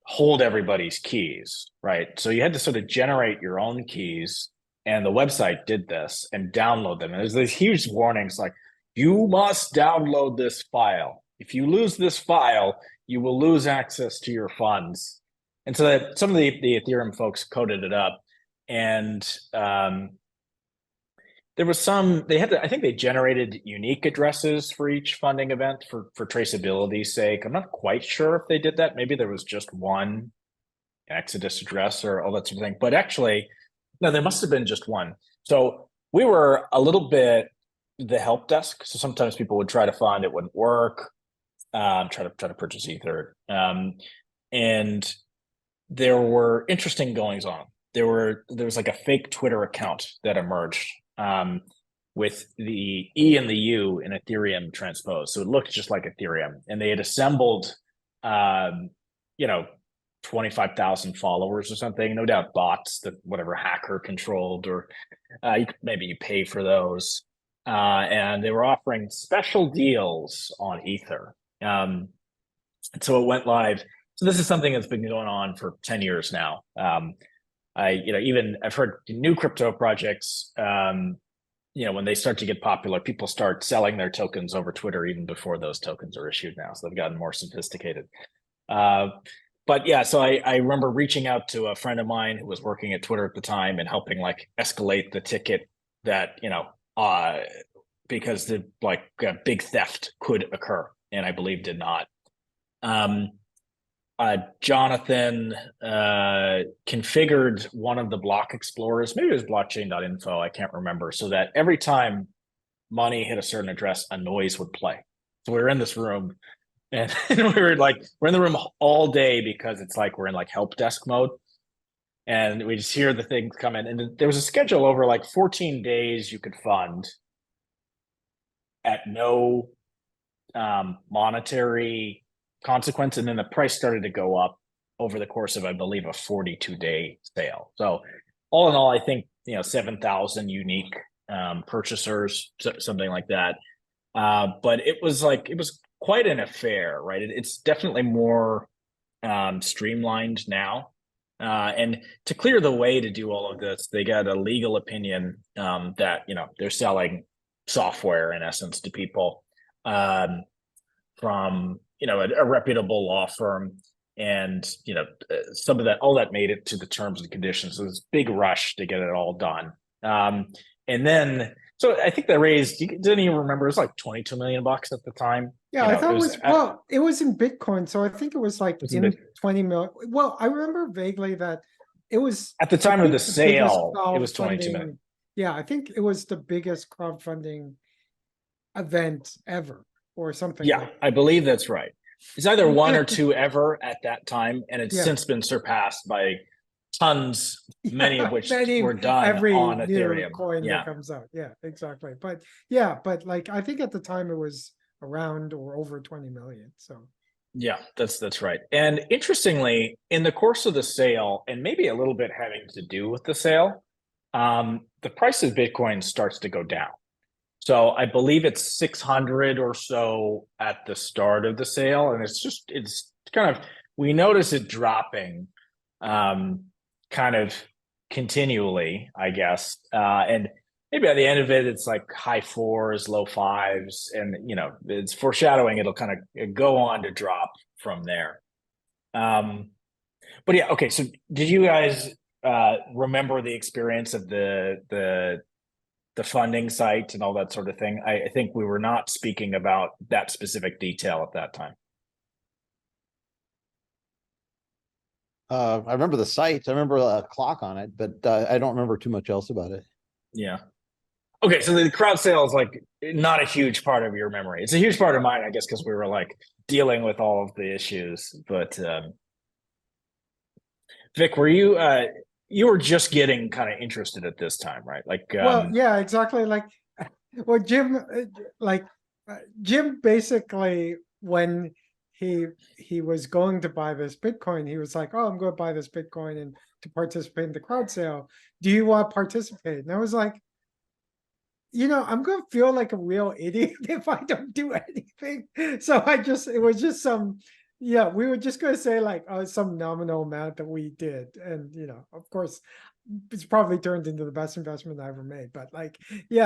hold everybody's keys, right? So you had to sort of generate your own keys, and the website did this, and download them. And there's these huge warnings like, you must download this file. If you lose this file, you will lose access to your funds. And so that some of the Ethereum folks coded it up, and there was I think they generated unique addresses for each funding event for traceability's sake. I'm not quite sure if they did that. Maybe there was just one Exodus address or all that sort of thing. But actually, no, there must have been just one. So we were a little bit the help desk. So sometimes people would try to fund, it wouldn't work, try to purchase Ether. And there were interesting goings on. There was like a fake Twitter account that emerged with the E and the U in Ethereum transpose. So it looked just like Ethereum. And they had assembled, 25,000 followers or something. No doubt bots that whatever hacker controlled, or maybe you pay for those. And they were offering special deals on Ether. And so it went live. So this is something that's been going on for 10 years now. I've heard new crypto projects, when they start to get popular, people start selling their tokens over Twitter even before those tokens are issued now. So they've gotten more sophisticated. But yeah, so I remember reaching out to a friend of mine who was working at Twitter at the time and helping escalate the ticket that, because the big theft could occur, and I believe did not. Jonathan configured one of the block explorers, maybe it was blockchain.info, I can't remember, so that every time money hit a certain address, a noise would play. So we were in this room, and we're in the room all day because it's we're in help desk mode, and we just hear the things come in. And there was a schedule over 14 days you could fund at no monetary consequence, and then the price started to go up over the course of, I believe, a 42-day sale. So all in all, I think 7,000 unique purchasers, something like that. But it was quite an affair, right? It's definitely more streamlined now. And to clear the way to do all of this, they got a legal opinion that they're selling software in essence to people from a reputable law firm, and some of that, all that made it to the terms and conditions. So it was a big rush to get it all done. And then, so I think they raised, didn't even remember, it was like 22 million bucks at the time. Yeah, I thought it was in Bitcoin, so I think it was like in 20 million. Well, I remember vaguely that it was at the time of the sale, it was 22 million. Yeah, I think it was the biggest crowdfunding event ever or something. Yeah, I believe that's right. It's either one or two ever at that time, and it's since been surpassed by tons, many of which were done on Ethereum. Coin that comes out. Yeah, exactly. But like I think at the time it was around or over 20 million. So yeah, that's right. And interestingly, in the course of the sale, and maybe a little bit having to do with the sale, the price of Bitcoin starts to go down. So I believe it's 600 or so at the start of the sale, and it's kind of, we notice it dropping kind of continually, I guess. And maybe at the end of it, it's like high fours, low fives, and it's foreshadowing it'll kind of go on to drop from there. But yeah, okay. So did you guys remember the experience of the funding site and all that sort of thing? I think we were not speaking about that specific detail at that time. I remember the site. I remember a clock on it, but I don't remember too much else about it. Yeah. Okay, so the crowd sale is like not a huge part of your memory. It's a huge part of mine, I guess, because we were like dealing with all of the issues. But Vic, were you were just getting kind of interested at this time, right? Like, well, yeah, exactly. Like, well, Jim basically, when he was going to buy this Bitcoin, he was like, "Oh, I'm going to buy this Bitcoin and to participate in the crowd sale. Do you want to participate?" And I was like, I'm going to feel like a real idiot if I don't do anything. So it was just we were just going to say like, oh, some nominal amount that we did. And, of course, it's probably turned into the best investment I ever made. But like, we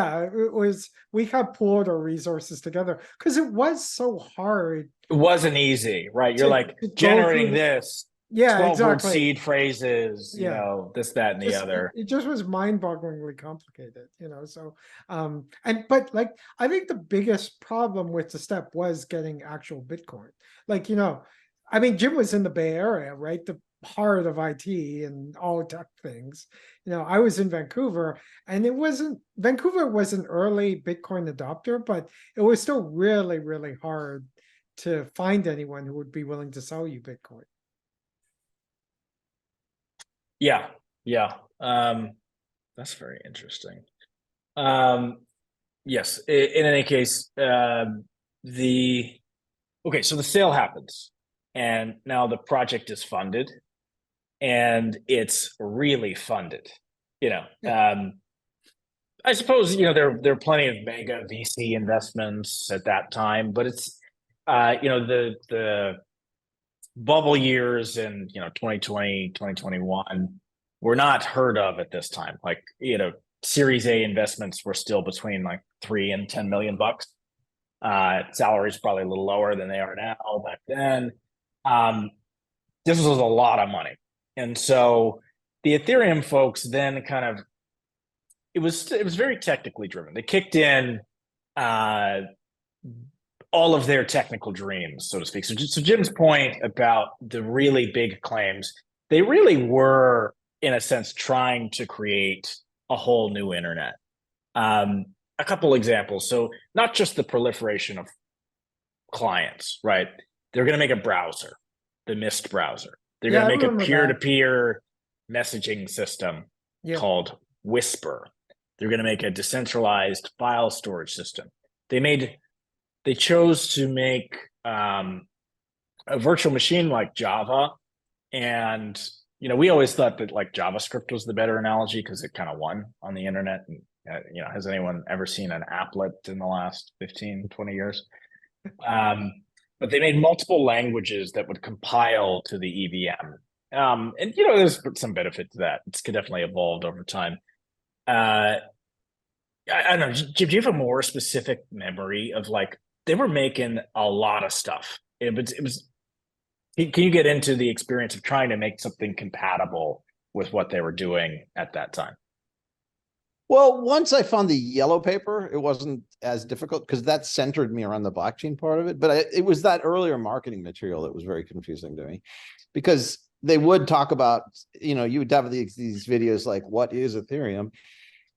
had pooled our resources together because it was so hard. It wasn't easy, right? You're like generating this. 12-word seed phrases, this, that, and the other. It just was mind-bogglingly complicated, So, but like, I think the biggest problem with the step was getting actual Bitcoin. Like, I mean, Jim was in the Bay Area, right? The heart of IT and all tech things. I was in Vancouver, and Vancouver was an early Bitcoin adopter, but it was still really, really hard to find anyone who would be willing to sell you Bitcoin. Yeah. That's very interesting. Yes. In any case, so the sale happens, and now the project is funded, and it's really funded. I suppose there are plenty of mega VC investments at that time, but it's the bubble years in 2020, 2021 were not heard of at this time. Like, Series A investments were still between like $3 and $10 million bucks. Salaries probably a little lower than they are now. Back then, this was a lot of money, and so the Ethereum folks then kind of, it was very technically driven. They kicked in all of their technical dreams, so to speak. So Jim's point about the really big claims, they really were, in a sense, trying to create a whole new internet. A couple examples. So not just the proliferation of clients, right? They're going to make a browser, the Mist browser. They're going to make a peer-to-peer messaging system called Whisper. They're going to make a decentralized file storage system. They chose to make a virtual machine like Java And we always thought that like JavaScript was the better analogy because it kind of won on the internet. And has anyone ever seen an applet in the last 15, 20 years? But they made multiple languages that would compile to the EVM. And there's some benefit to that. It's definitely evolved over time. I don't know. Do you have a more specific memory of like they were making a lot of stuff? It was. Can you get into the experience of trying to make something compatible with what they were doing at that time? Well, once I found the yellow paper, it wasn't as difficult because that centered me around the blockchain part of it. But it was that earlier marketing material that was very confusing to me, because they would talk about, you would have these videos like, what is Ethereum?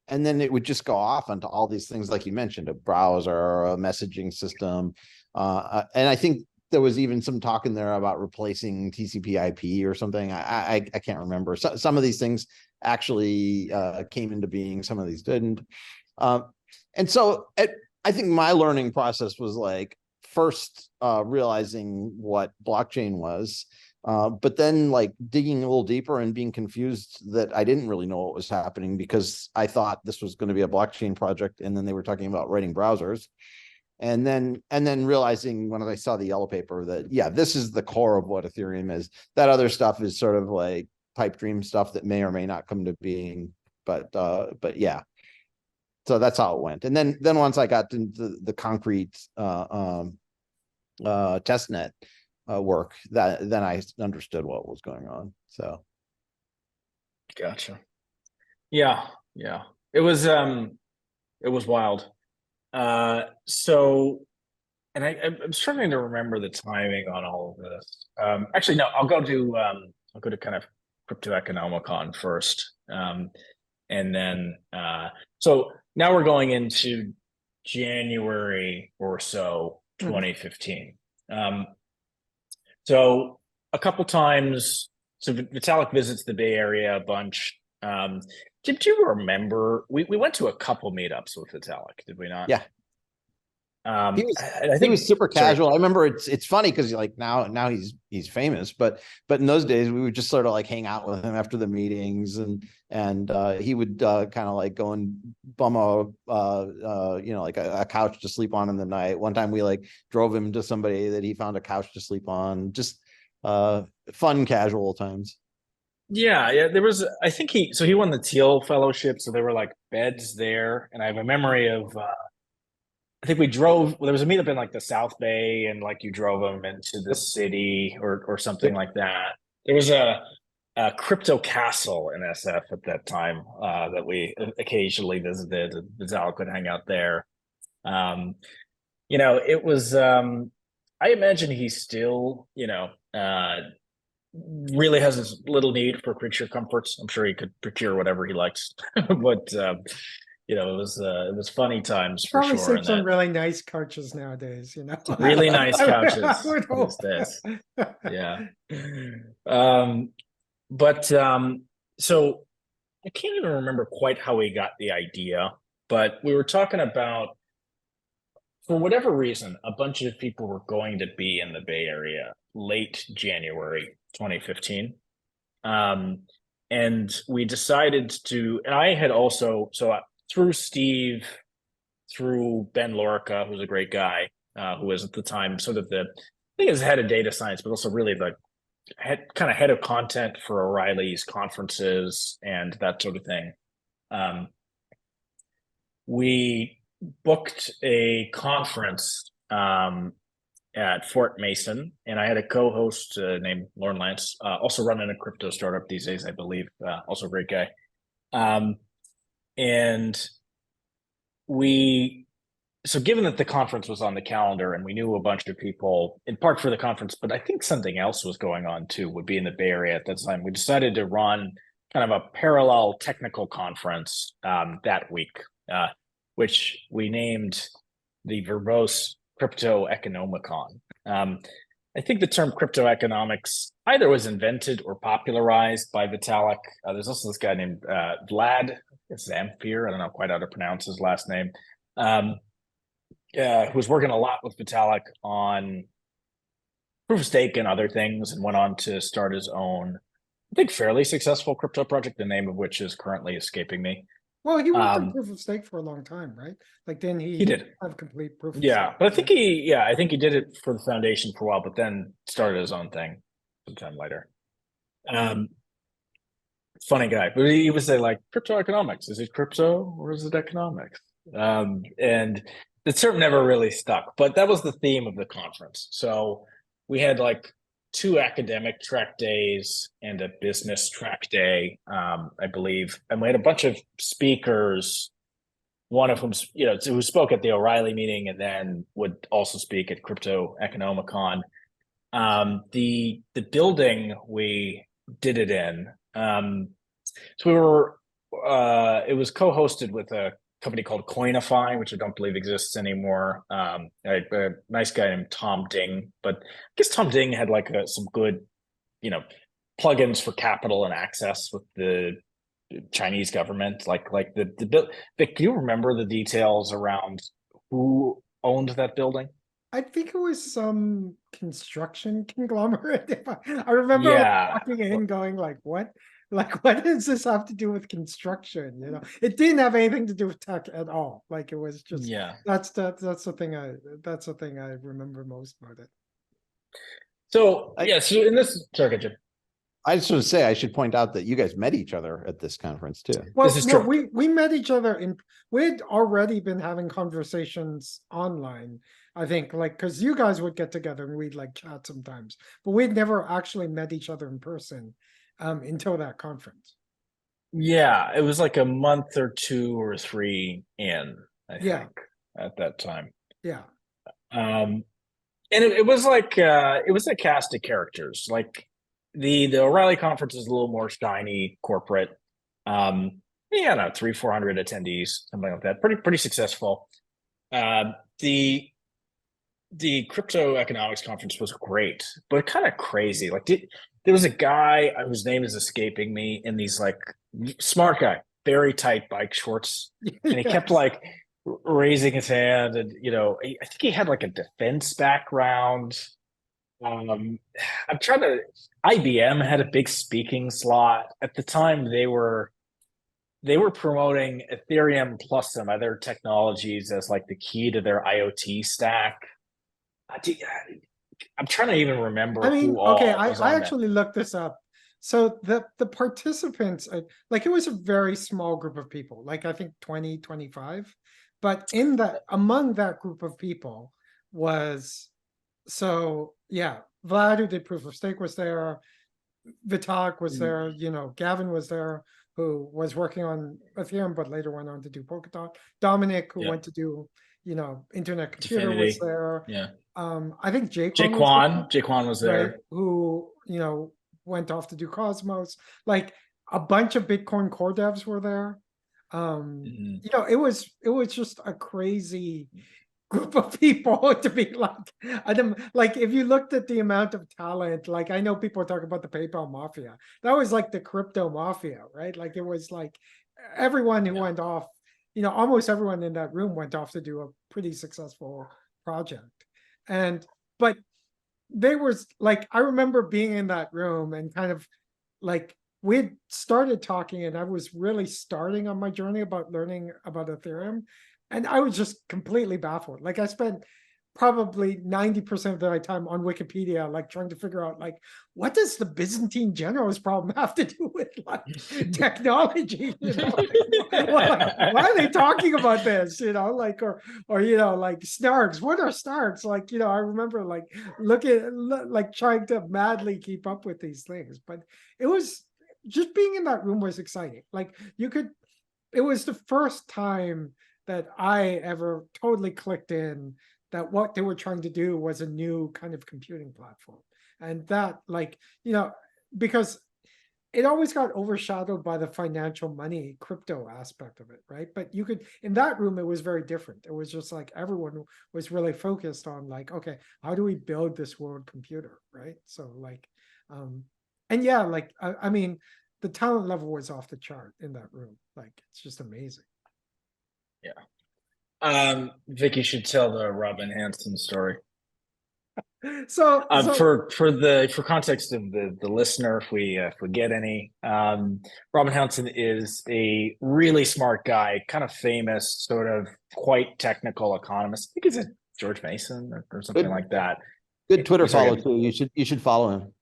And then it would just go off onto all these things, like you mentioned, a browser, a messaging system. And I think there was even some talk in there about replacing TCP/IP or something. I can't remember. Some of these things actually came into being. Some of these didn't. And so I think my learning process was like first realizing what blockchain was, but then like digging a little deeper and being confused that I didn't really know what was happening, because I thought this was going to be a blockchain project, and then they were talking about writing browsers. And then realizing when I saw the yellow paper that, yeah, this is the core of what Ethereum is. That other stuff is sort of like pipe dream stuff that may or may not come to being. But yeah, so that's how it went. And then once I got into the concrete testnet work, then I understood what was going on. So Gotcha. Yeah. It was wild. So, and I'm struggling to remember the timing on all of this. Actually, no, I'll go to kind of Crypto Economicon first. And then, so now we're going into January or so, 2015. So a couple times, so Vitalik visits the Bay Area a bunch. Did you remember we went to a couple meetups with Vitalik, did we not? yeah, he was super casual. I remember it's funny because like now he's famous, but in those days we would just sort of like hang out with him after the meetings, and he would kind of like go and bum like a couch to sleep on in the night. One time we like drove him to somebody that he found a couch to sleep on. Just fun, casual times. Yeah, there was. I think he won the Teal Fellowship, so there were like beds there, and I have a memory of. I think we drove. Well, there was a meetup in like the South Bay, and like you drove them into the city or something like that. There was a crypto castle in SF at that time that we occasionally visited. Vitalik would hang out there. It was. I imagine he still, really has this little need for creature comforts. I'm sure he could procure whatever he likes, but it was funny times for Probably sure. sleeps on really nice couches nowadays, Really nice couches these days. Yeah. But so I can't even remember quite how we got the idea, but we were talking about, for whatever reason, a bunch of people were going to be in the Bay Area late January 2015. And we decided to, and I had also, through Steve, through Ben Lorica, who's a great guy, who was at the time sort of I think he was head of data science, but also really the head of content for O'Reilly's conferences and that sort of thing. We booked a conference at Fort Mason, and I had a co-host named Lauren Lance, also running a crypto startup these days, I believe, also a great guy. And so given that the conference was on the calendar and we knew a bunch of people in part for the conference, but I think something else was going on too, would be in the Bay Area at that time, we decided to run kind of a parallel technical conference that week, which we named the verbose Crypto Economicon. I think the term crypto economics either was invented or popularized by Vitalik. There's also this guy named Vlad Zamfir. I don't know quite how to pronounce his last name. Who was working a lot with Vitalik on proof of stake and other things, and went on to start his own, I think, fairly successful crypto project, the name of which is currently escaping me. Well, he worked on proof of stake for a long time, right? Like then He did have complete proof of Yeah, stake. but I think he did it for the foundation for a while, but then started his own thing sometime later. Funny guy, but he would say like crypto economics. Is it crypto or is it economics? And the term never really stuck, but that was the theme of the conference. So we had like 2 academic track days and a business track day, I believe, and we had a bunch of speakers. One of whom, who spoke at the O'Reilly meeting and then would also speak at Crypto Economicon. The building we did it in. So we were. It was co-hosted with a company called Coinify, which I don't believe exists anymore. A nice guy named Tom Ding, but I guess Tom Ding had like some good, plugins for capital and access with the Chinese government. Like the Vic, do you remember the details around who owned that building? I think it was some construction conglomerate. I remember Yeah. walking in going like, what? Like, what does this have to do with construction? It didn't have anything to do with tech at all. Like it was just, Yeah. that's the thing I remember most about it. So so in this, sorry, Jim. I just want to say I should point out that you guys met each other at this conference too. Well, This is no, true. we met each other we'd already been having conversations online. I think like because you guys would get together and we'd like chat sometimes, but we'd never actually met each other in person until that conference. Yeah, it was like a month or 2 or 3 in, I think, at that time. Yeah. And it was like it was a cast of characters. Like the O'Reilly conference is a little more shiny corporate. Yeah, no, 300-400 attendees, something like that. Pretty successful. The crypto economics conference was great, but kind of crazy. Like there was a guy whose name is escaping me in these like smart guy, very tight bike shorts, and he kept like raising his hand, and I think he had like a defense background. I'm trying to. IBM had a big speaking slot at the time. They were promoting Ethereum plus some other technologies as like the key to their IoT stack. I'm trying to even remember. I mean, who all okay, was I on actually looked this up. So the participants, like it was a very small group of people, like I think 20, 25. But among that group of people was, so yeah, Vlad, who did proof of stake, was there. Vitalik was there, Gavin was there, who was working on Ethereum, but later went on to do Polkadot. Dominic, who went to do, Internet Computer, was there. Yeah. I think Jaquan was there. right, who went off to do Cosmos. Like a bunch of Bitcoin core devs were there. It was just a crazy group of people to be like if you looked at the amount of talent, like I know people talk about the PayPal mafia. That was like the crypto mafia, right? Like it was like everyone who went off, almost everyone in that room went off to do a pretty successful project. But they was like, I remember being in that room and kind of like we'd started talking and I was really starting on my journey about learning about Ethereum. And I was just completely baffled. Like I spent probably 90% of my time on Wikipedia, like trying to figure out like, what does the Byzantine generals problem have to do with like technology? Why are they talking about this? Like, or like snarks. What are snarks? Like, I remember like like trying to madly keep up with these things, but it was just being in that room was exciting. Like it was the first time that I ever totally clicked in that what they were trying to do was a new kind of computing platform. And that like, because it always got overshadowed by the financial money crypto aspect of it, right? But you could, in that room, it was very different. It was just like everyone was really focused on like, okay, how do we build this world computer, right? So like, and yeah, like, I mean, the talent level was off the chart in that room. Like, it's just amazing. Yeah. Vic, you should tell the Robin Hanson story. So, For context of the listener, if we get any, Robin Hanson is a really smart guy, kind of famous, sort of quite technical economist. I think he's a George Mason or something Good, like that. good Twitter Sorry, follow too. You should follow him.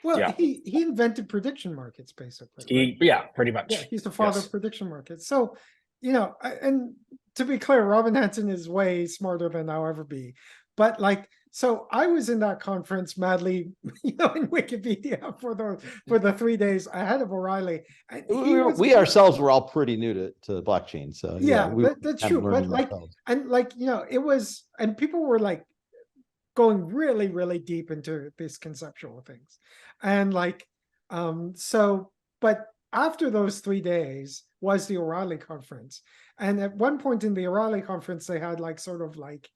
well, Yeah. he invented prediction markets, basically. Right? Yeah, pretty much. Yeah, he's the father Yes. of prediction markets. So, and to be clear, Robin Hanson is way smarter than I'll ever be. But like, so I was in that conference madly, in Wikipedia for the 3 days ahead of O'Reilly. And We ourselves were all pretty new to blockchain, so yeah, we that's kind of true. But learning like, ourselves. and like, it was, and people were like going really, really deep into these conceptual things. And like, but after those 3 days was the O'Reilly conference. And at one point in the O'Reilly conference, they had like sort of like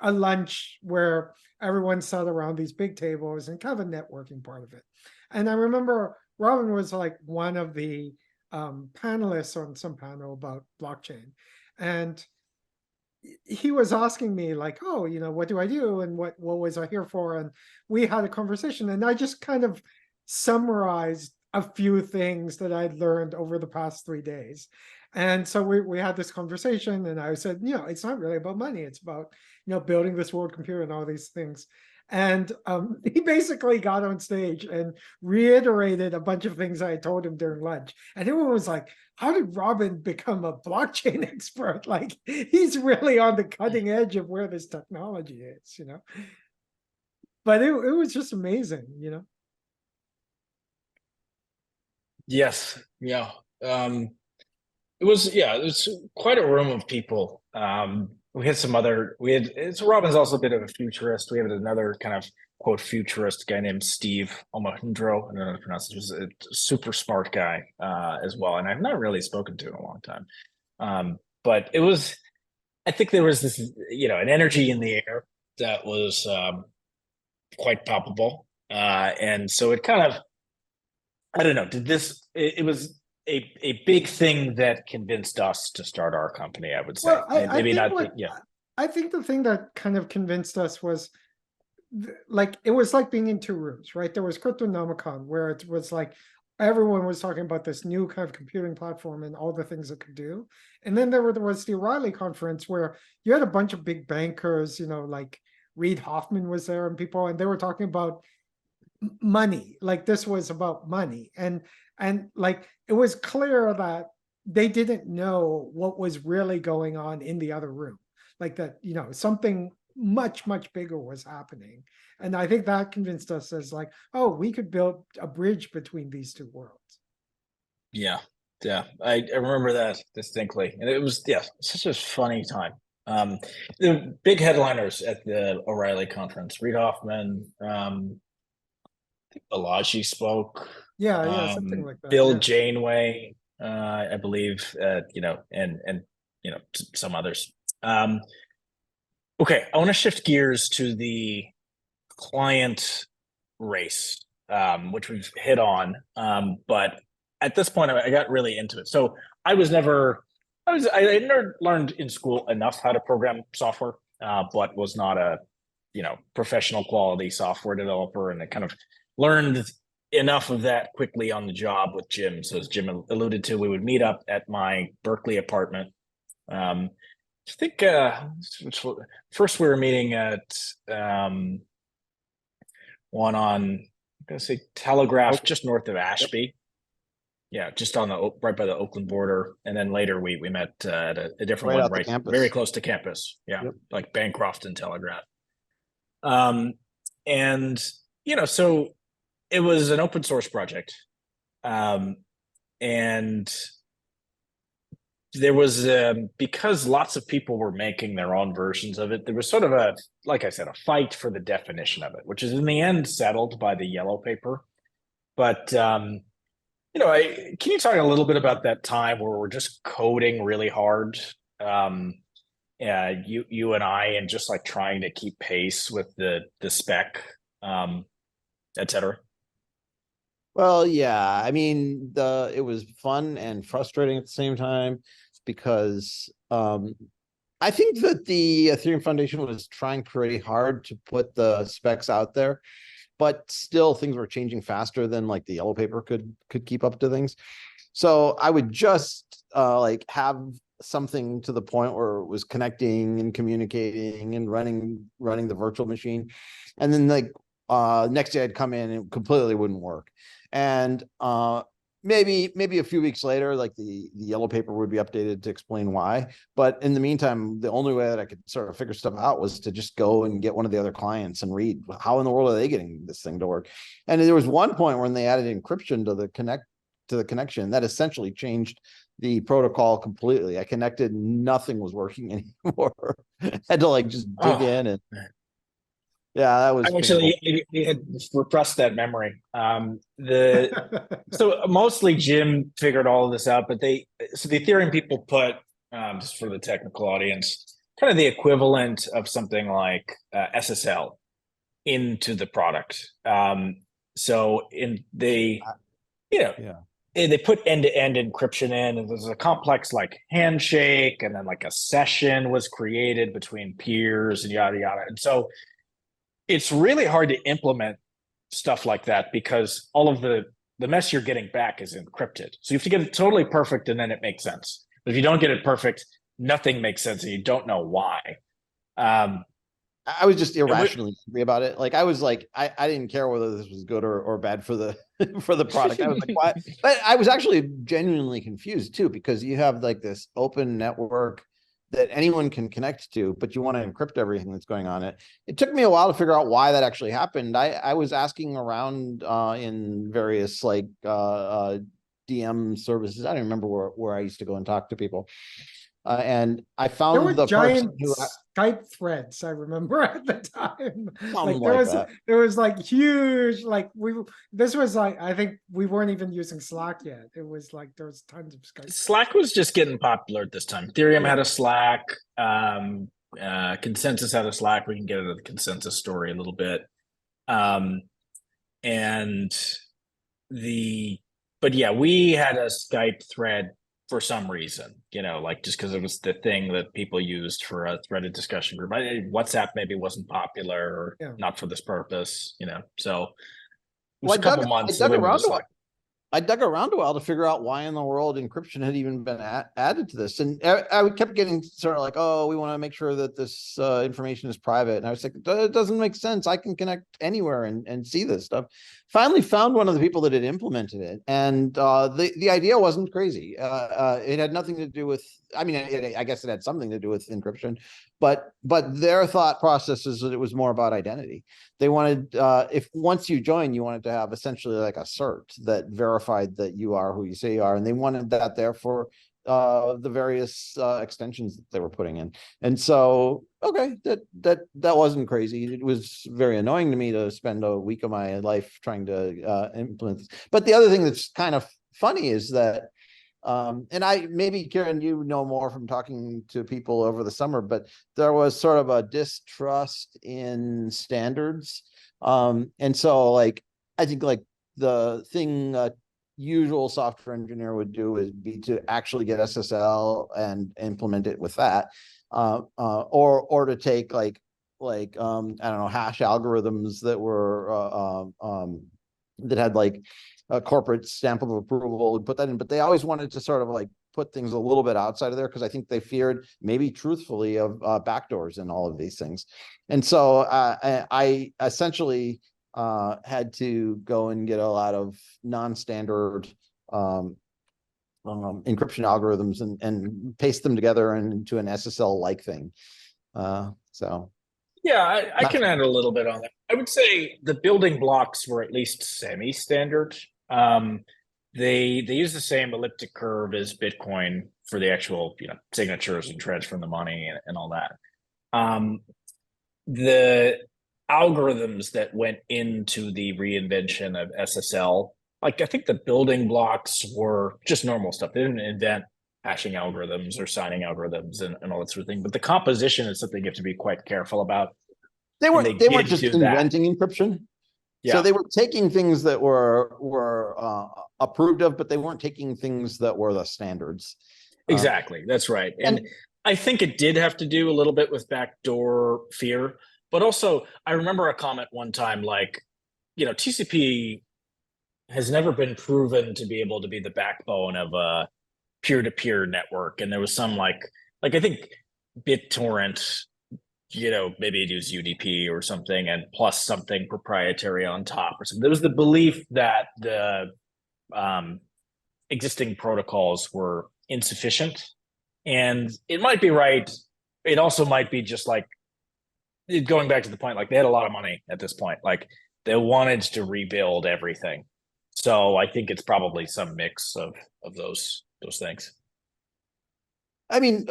a lunch where everyone sat around these big tables and kind of a networking part of it. And I remember Robin was like one of the panelists on some panel about blockchain. And he was asking me like, oh, what do I do? And what was I here for? And we had a conversation and I just kind of summarized a few things that I'd learned over the past 3 days. And so we had this conversation and I said, it's not really about money. It's about, building this world computer and all these things. And he basically got on stage and reiterated a bunch of things I told him during lunch. And everyone was like, how did Robin become a blockchain expert? Like, he's really on the cutting edge of where this technology is, But it was just amazing, Yes. Yeah. It was quite a room of people. We had Robin's also a bit of a futurist. We had another kind of quote futurist guy named Steve Omahundro. I don't know how to pronounce it. He was a super smart guy as well. And I've not really spoken to in a long time. But I think there was this, an energy in the air that was quite palpable. And so it kind of, I don't know, it was a big thing that convinced us to start our company, I would say. Well, Maybe not, yeah. I think the thing that kind of convinced us was like, it was like being in 2 rooms, right? There was Cryptonomicon, where it was like everyone was talking about this new kind of computing platform and all the things it could do. And then there was the O'Reilly conference, where you had a bunch of big bankers, like Reid Hoffman was there and people, and they were talking about money. Like, this was about money. And like, it was clear that they didn't know what was really going on in the other room. Like that, something much, much bigger was happening. And I think that convinced us as like, oh, we could build a bridge between these 2 worlds. Yeah. Yeah. I remember that distinctly. And it was, such a funny time. The big headliners at the O'Reilly conference, Reid Hoffman, Balaji spoke. Yeah, something like that. Bill Yeah. Janeway, I believe, and some others. Okay, I want to shift gears to the client race, which we've hit on. But at this point, I got really into it. So I never learned in school enough how to program software, but was not a professional quality software developer, and I kind of learned enough of that quickly on the job with Jim. So as Jim alluded to, we would meet up at my Berkeley apartment. I think first we were meeting at one on, I'm gonna say Telegraph, just north of Ashby. Yeah, just on the right by the Oakland border, and then later we met at a different one, right, very close to campus. Yeah, like Bancroft and Telegraph. And so it was an open source project, and there was because lots of people were making their own versions of it. There was sort of like I said, a fight for the definition of it, which is in the end settled by the yellow paper. But can you talk a little bit about that time where we're just coding really hard? You and I, and just like trying to keep pace with the spec, et cetera. Well, yeah, I mean, it was fun and frustrating at the same time, because I think that the Ethereum Foundation was trying pretty hard to put the specs out there, but still things were changing faster than like the yellow paper could keep up to things. So I would just like have something to the point where it was connecting and communicating and running the virtual machine, and then like next day I'd come in and it completely wouldn't work, and maybe a few weeks later, like the yellow paper would be updated to explain why. But in the meantime, the only way that I could sort of figure stuff out was to just go and get one of the other clients and read how in the world are they getting this thing to work. And there was one point when they added encryption to the connection that essentially changed the protocol completely. I connected, nothing was working anymore. Had to like just dig in, and yeah, that was Actually, you had repressed that memory. So mostly Jim figured all of this out, but the Ethereum people put, just for the technical audience, kind of the equivalent of something like SSL into the product. So they put end-to-end encryption in, and there's a complex like handshake, and then like a session was created between peers and yada yada. And so it's really hard to implement stuff like that because all of the mess you're getting back is encrypted. So you have to get it totally perfect, and then it makes sense. But if you don't get it perfect, nothing makes sense, and you don't know why. I was just irrationally angry about it. Like I was like, I didn't care whether this was good or bad for the for the product. I was like, why? But I was actually genuinely confused too, because you have like this open network that anyone can connect to, but you want to encrypt everything that's going on it. It took me a while to figure out why that actually happened. I was asking around in various like DM services. I don't remember where I used to go and talk to people. And I found there were the giant person who Skype threads, I remember at the time. Like There was like huge, like this was like, I think we weren't even using Slack yet. It was like there was tons of Skype. Slack was just getting popular at this time. Ethereum had a Slack, Consensus had a Slack. We can get into the Consensus story a little bit. But yeah, we had a Skype thread for some reason, like just because it was the thing that people used for a threaded discussion group. WhatsApp maybe wasn't popular or not for this purpose, so it was a couple months. I dug around a while to figure out why in the world encryption had even been added to this. And I kept getting sort of like, oh, we want to make sure that this information is private. And I was like, it doesn't make sense. I can connect anywhere and see this stuff. Finally found one of the people that had implemented it. And the idea wasn't crazy. It had nothing to do with, I mean, I guess it had something to do with encryption, but their thought process is that it was more about identity. They wanted, if once you join, you wanted to have essentially like a cert that verified that you are who you say you are, and they wanted that there for the various extensions that they were putting in. And so, okay, that wasn't crazy. It was very annoying to me to spend a week of my life trying to implement this. But the other thing that's kind of funny is that and maybe Kieren, you know more from talking to people over the summer, but there was sort of a distrust in standards. And so like, I think like the thing a usual software engineer would do is be to actually get SSL and implement it with that. Or to take like I don't know, hash algorithms that were that had like a corporate stamp of approval and put that in, but they always wanted to sort of like put things a little bit outside of there because I think they feared, maybe truthfully, of backdoors and all of these things. And so I essentially had to go and get a lot of non-standard encryption algorithms and paste them together into an SSL-like thing. So. Yeah, I can add a little bit on that. I would say the building blocks were at least semi-standard. They use the same elliptic curve as Bitcoin for the actual signatures and transferring the money and all that. The algorithms that went into the reinvention of SSL, like I think the building blocks were just normal stuff. They didn't invent hashing algorithms or signing algorithms and all that sort of thing. But the composition is something you have to be quite careful about. They weren't just inventing encryption. Yeah. So they were taking things that were approved of, but they weren't taking things that were the standards. Exactly. That's right. And I think it did have to do a little bit with backdoor fear, but also I remember a comment one time like, TCP has never been proven to be able to be the backbone of a peer-to-peer network. And there was some like I think BitTorrent, maybe it was UDP or something, and plus something proprietary on top or something. There was the belief that the existing protocols were insufficient. And it might be right. It also might be just like going back to the point, like they had a lot of money at this point. Like they wanted to rebuild everything. So I think it's probably some mix of those things. I mean,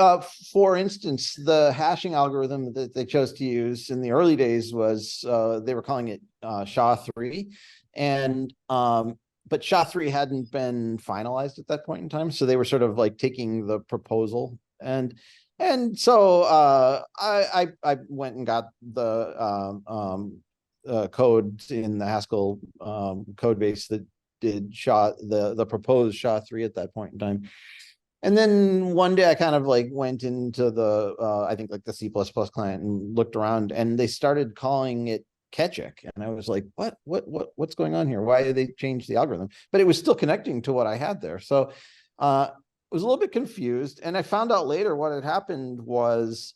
for instance, the hashing algorithm that they chose to use in the early days was they were calling it SHA-3, and but SHA-3 hadn't been finalized at that point in time, so they were sort of like taking the proposal, and so I went and got the code in the Haskell code base that did the proposed SHA-3 at that point in time. And then one day I kind of like went into the, I think like the C++ client and looked around, and they started calling it Ketchik. And I was like, what's going on here? Why did they change the algorithm? But it was still connecting to what I had there. So I was a little bit confused. And I found out later what had happened was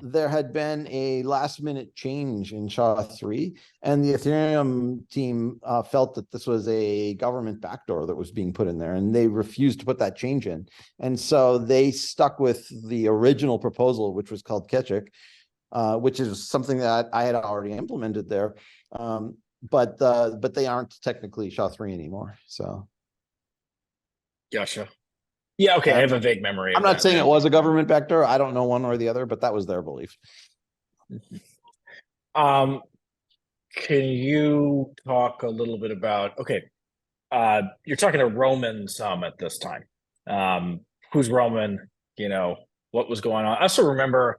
there had been a last minute change in SHA-3, and the Ethereum team felt that this was a government backdoor that was being put in there, and they refused to put that change in. And so they stuck with the original proposal, which was called Ketchik, which is something that I had already implemented there. But they aren't technically SHA-3 anymore. So. Gotcha. Yeah, okay. I have a vague memory. I'm not saying it was a government backdoor. I don't know one or the other, but that was their belief. Can you talk a little bit about, you're talking to Roman some at this time. Who's Roman? What was going on? I also remember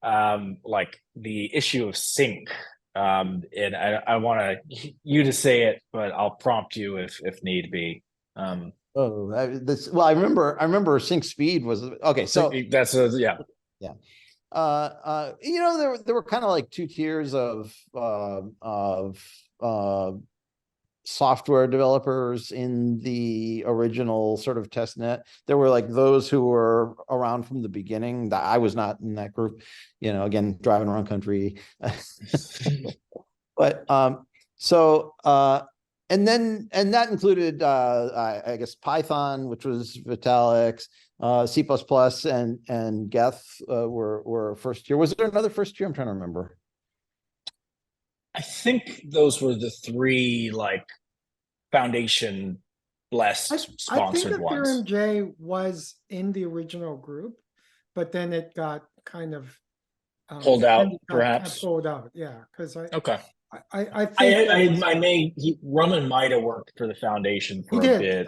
like the issue of sync. And I want you to say it, but I'll prompt you if need be. I remember sync speed was okay. So that's yeah. There were kind of like two tiers of software developers in the original sort of test net. There were like those who were around from the beginning. That I was not in that group. Again, driving around country, but and that included, I guess, Python, which was Vitalik's, C++, and Geth were first year. Was there another first year? I'm trying to remember. I think those were the three like foundation blessed sponsored ones. I think Ethereum J was in the original group, but then it got kind of pulled out, perhaps. Pulled out, yeah. Because okay. I think Roman might have worked for the foundation for a bit.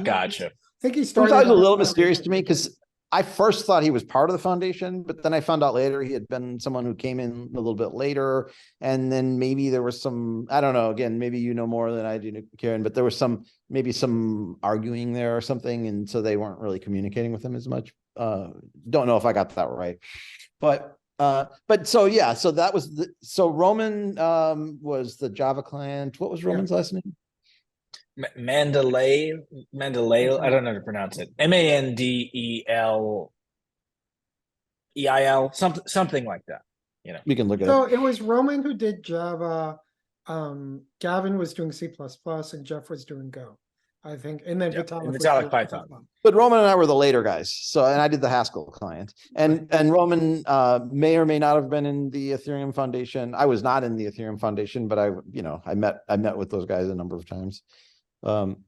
Gotcha. I think he started. It was always a little mysterious to me because I first thought he was part of the foundation, but then I found out later he had been someone who came in a little bit later, and then maybe there was some, I don't know. Again, maybe you know more than I do, Kieren, but there was maybe some arguing there or something, and so they weren't really communicating with him as much. Don't know if I got that right, but so yeah, so that was Roman was the Java client. What was Roman's last name? Mandalay. I don't know how to pronounce it. MandelEil, something like that. We can look at it. So it was Roman who did Java. Gavin was doing C++, and Jeff was doing Go, I think. And then Vitalik Python. But Roman and I were the later guys. So, and I did the Haskell client, and Roman may or may not have been in the Ethereum Foundation. I was not in the Ethereum Foundation, but I met with those guys a number of times. But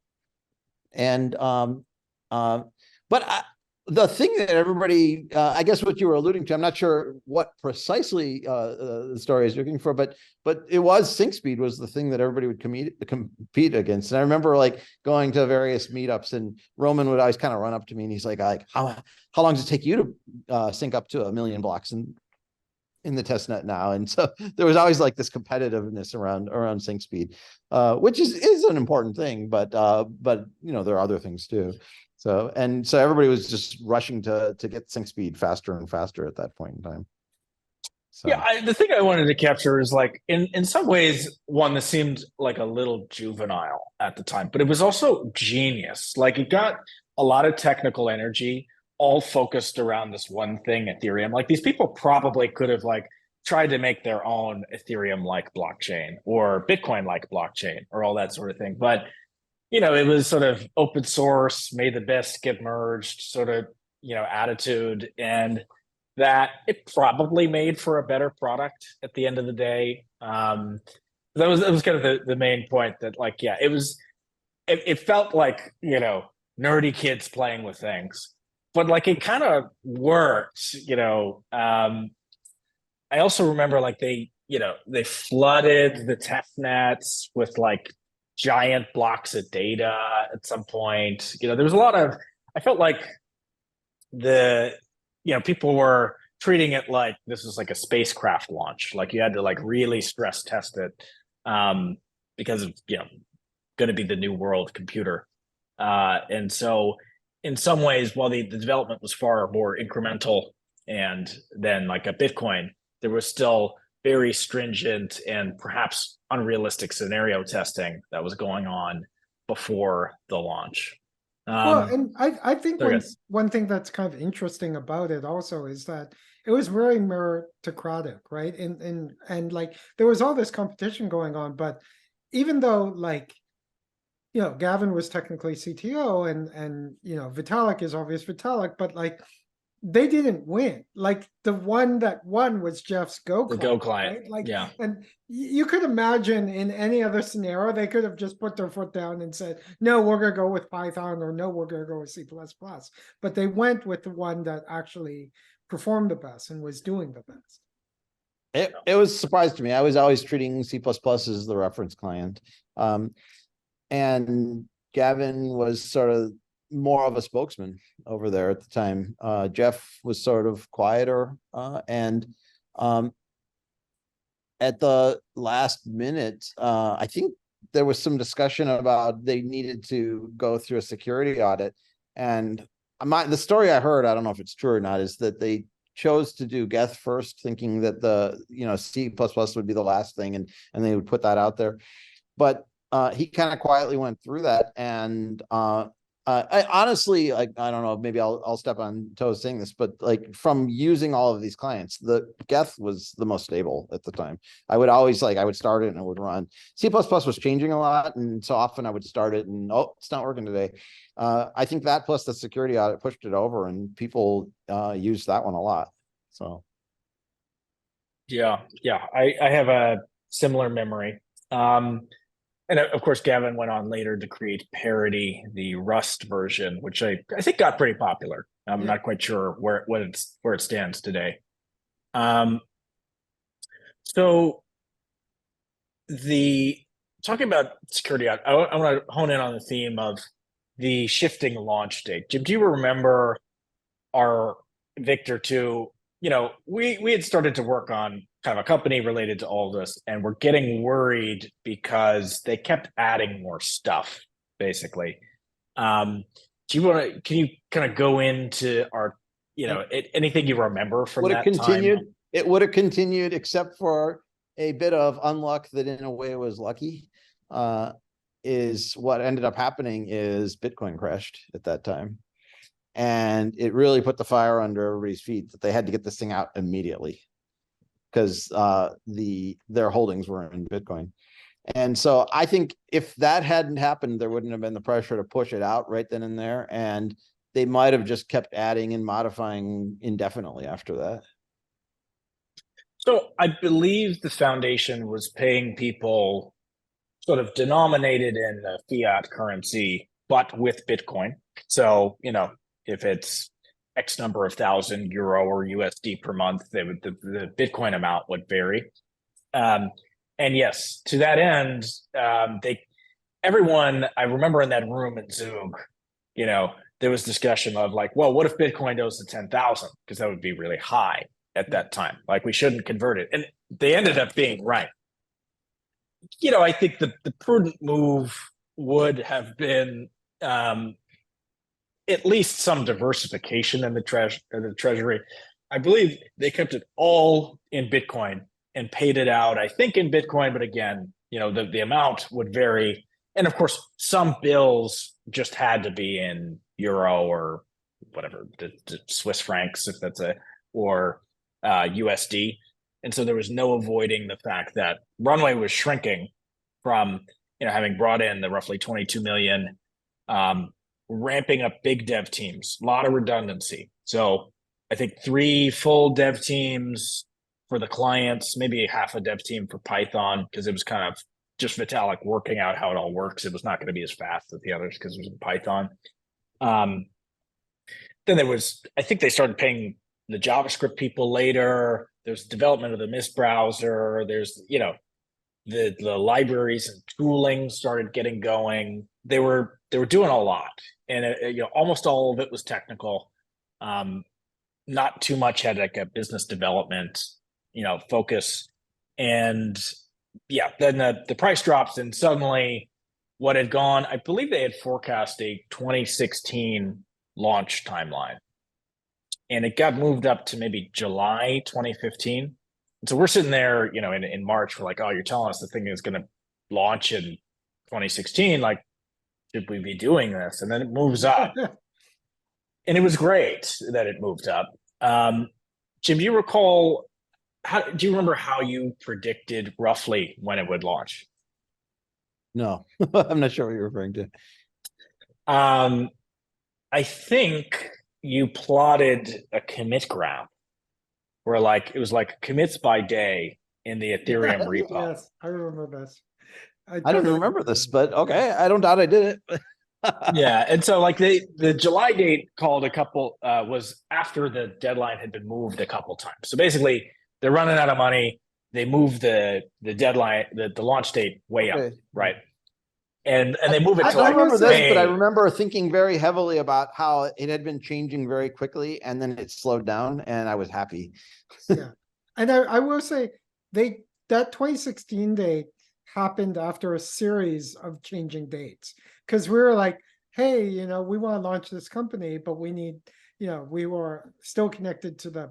the thing that everybody, I guess what you were alluding to, I'm not sure what precisely the story is looking for, but it was sync speed was the thing that everybody would compete against. And I remember like going to various meetups, and Roman would always kind of run up to me and he's like how long does it take you to sync up to 1 million blocks in the test net now? And so there was always like this competitiveness around sync speed, which is an important thing, but there are other things too. So everybody was just rushing to get sync speed faster and faster at that point in time. So Yeah, the thing I wanted to capture is like in some ways one that seemed like a little juvenile at the time, but it was also genius. Like it got a lot of technical energy, all focused around this one thing, Ethereum. Like these people probably could have like tried to make their own Ethereum-like blockchain or Bitcoin-like blockchain or all that sort of thing. But it was sort of open source, made the best get merged, sort of attitude, and that it probably made for a better product at the end of the day. That was kind of the main point that like, yeah, it felt like, nerdy kids playing with things, but like it kind of worked. I also remember like they flooded the test nets with like giant blocks of data at some point. There was a lot of, I felt like the people were treating it like this was like a spacecraft launch. Like you had to like really stress test it because of going to be the new world computer. And so in some ways, while the development was far more incremental and then like a Bitcoin, there was still very stringent and perhaps unrealistic scenario testing that was going on before the launch. Well, and I think so I one guess- one thing that's kind of interesting about it also is that it was very meritocratic, right? And like there was all this competition going on, but even though like Gavin was technically CTO and Vitalik is obvious Vitalik, but like they didn't win. Like the one that won was Jeff's Go the client, Go client, right? Like, yeah. and you could imagine in any other scenario, they could have just put their foot down and said, no, we're going to go with Python, or no, we're going to go with C++. But they went with the one that actually performed the best and was doing the best. it was a surprise to me. I was always treating C++ as the reference client. And Gavin was sort of more of a spokesman over there at the time. Jeff was sort of quieter, and at the last minute, I think there was some discussion about they needed to go through a security audit. And the story I heard, I don't know if it's true or not, is that they chose to do Geth first, thinking that the C++ would be the last thing, and they would put that out there. But he kind of quietly went through that, and I honestly, like, I don't know, maybe I'll step on toes saying this, but like from using all of these clients, the Geth was the most stable at the time. I would always I would start it and it would run. C++ was changing a lot, and so often I would start it and it's not working today. I think that plus the security audit pushed it over, and people used that one a lot. So yeah, I have a similar memory. And of course, Gavin went on later to create Parity, the Rust version, which I think got pretty popular. I'm not quite sure where it stands today. So talking about security, I want to hone in on the theme of the shifting launch date. Jim, do you remember our Victor 2? We had started to work on kind of a company related to all this, and we're getting worried because they kept adding more stuff, basically. Can you kind of go into our, anything you remember from that continued, time? It would have continued, except for a bit of unluck that in a way was lucky. Is what ended up happening is Bitcoin crashed at that time. And it really put the fire under everybody's feet that they had to get this thing out immediately, because their holdings were in Bitcoin. And so I think if that hadn't happened, there wouldn't have been the pressure to push it out right then and there. And they might have just kept adding and modifying indefinitely after that. So I believe the foundation was paying people sort of denominated in fiat currency, but with Bitcoin. So, if it's X number of €1,000 or USD per month, the Bitcoin amount would vary. And yes, to that end, everyone, I remember in that room at Zug, there was discussion of like, well, what if Bitcoin goes to 10,000? Because that would be really high at that time. Like we shouldn't convert it. And they ended up being right. I think the prudent move would have been, at least some diversification in the treasury. I believe they kept it all in Bitcoin and paid it out, I think, in Bitcoin. But again, the amount would vary. And of course, some bills just had to be in euro or whatever, the Swiss francs, if that's or USD. And so there was no avoiding the fact that Runway was shrinking from, having brought in the roughly 22 million, ramping up big dev teams, a lot of redundancy. So I think 3 full dev teams for the clients, maybe half a dev team for Python, because it was kind of just Vitalik working out how it all works. It was not going to be as fast as the others because it was in Python. Then I think they started paying the JavaScript people later. There's development of the Mist browser. There's, the libraries and tooling started getting going. They were doing a lot, and almost all of it was technical. Not too much had like a business development, focus. And then the price drops, and suddenly what had gone, I believe they had forecast a 2016 launch timeline, and it got moved up to maybe July 2015. And so we're sitting there, in March, we're like, oh, you're telling us the thing is going to launch in 2016. Like, should we be doing this? And then it moves up. And it was great that it moved up. Jim, do you recall, do you remember how you predicted roughly when it would launch? No, I'm not sure what you're referring to. I think you plotted a commit graph where it was like commits by day in the Ethereum repo. Yes, I remember this. I don't remember this, but okay, I don't doubt I did it. Yeah, and so the July date called a couple was after the deadline had been moved a couple times. So basically, they're running out of money. They moved the deadline, the launch date way up, right? And they move it to I remember this, May. but I remember thinking very heavily about how it had been changing very quickly, and then it slowed down, and I was happy. Yeah, and I will say that 2016 date happened after a series of changing dates, because we were like, hey, we want to launch this company, but we need, we were still connected to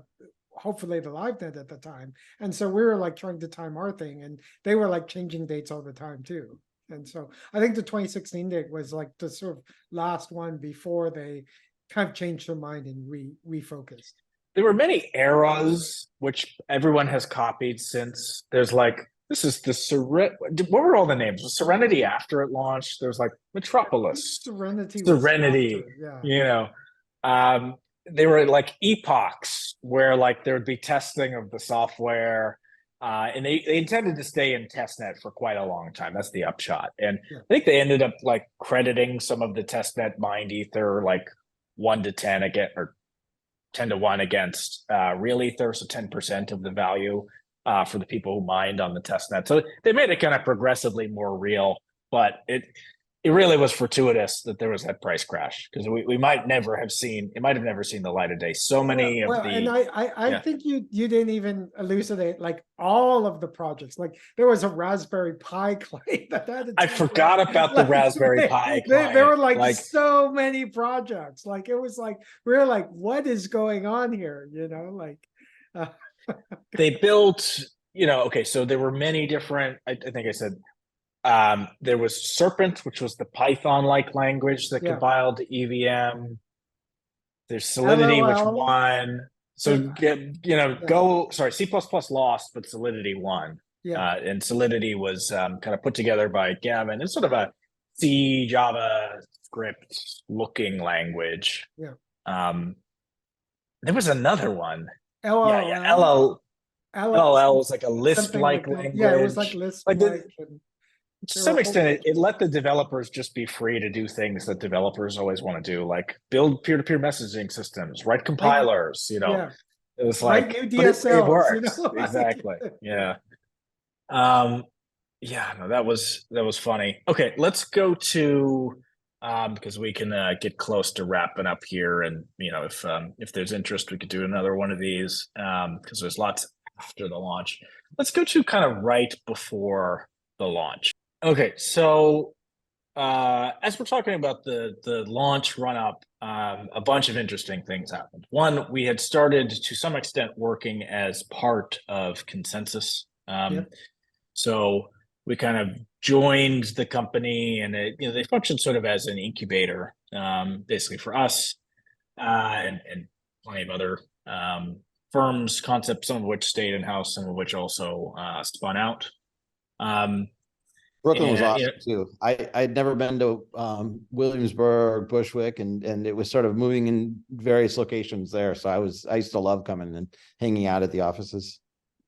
hopefully the live net at the time, and so we were like trying to time our thing, and they were like changing dates all the time too. And so I think the 2016 date was like the sort of last one before they kind of changed their mind and refocused. There were many eras, which everyone has copied since. There's this is the what were all the names? Was Serenity after it launched? There's Metropolis, Serenity, yeah. They were like epochs where there would be testing of the software. And they intended to stay in testnet for quite a long time. That's the upshot. And I think they ended up crediting some of the testnet mined ether 1 to 10 again, or 10 to 1 against real ether, so 10% of the value for the people who mined on the testnet. So they made it kind of progressively more real, but it really was fortuitous that there was that price crash, because we might never have seen the light of day. So many and I think you didn't even elucidate all of the projects. There was a Raspberry Pi client that had I forgot about the Raspberry Pi client. There were so many projects. It was we were what is going on here? They built, okay, so there were many different, I think I said, there was Serpent, which was the Python-like language that compiled to EVM. There's Solidity, which won. So, C++ lost, but Solidity won. Yeah. And Solidity was kind of put together by Gavin. It's sort of a C, JavaScript looking language. Yeah. There was another one. LLL. LLL was like a Lisp-like language. Yeah, it was like Lisp-like. To some extent, it let the developers just be free to do things that developers always want to do, like build peer-to-peer messaging systems, write compilers. It was new DSLs, it works. Exactly. Yeah. That was funny. Okay, let's go to because we can get close to wrapping up here, and if there's interest, we could do another one of these because there's lots after the launch. Let's go to kind of right before the launch. Okay, so as we're talking about the launch run up, a bunch of interesting things happened. One, we had started to some extent working as part of Consensus. Yep. So we kind of joined the company, and they functioned sort of as an incubator, basically for us, and plenty of other firms, concepts, some of which stayed in house, some of which also spun out. Brooklyn was And awesome too. I'd never been to Williamsburg, Bushwick, and it was sort of moving in various locations there. So I used to love coming and hanging out at the offices.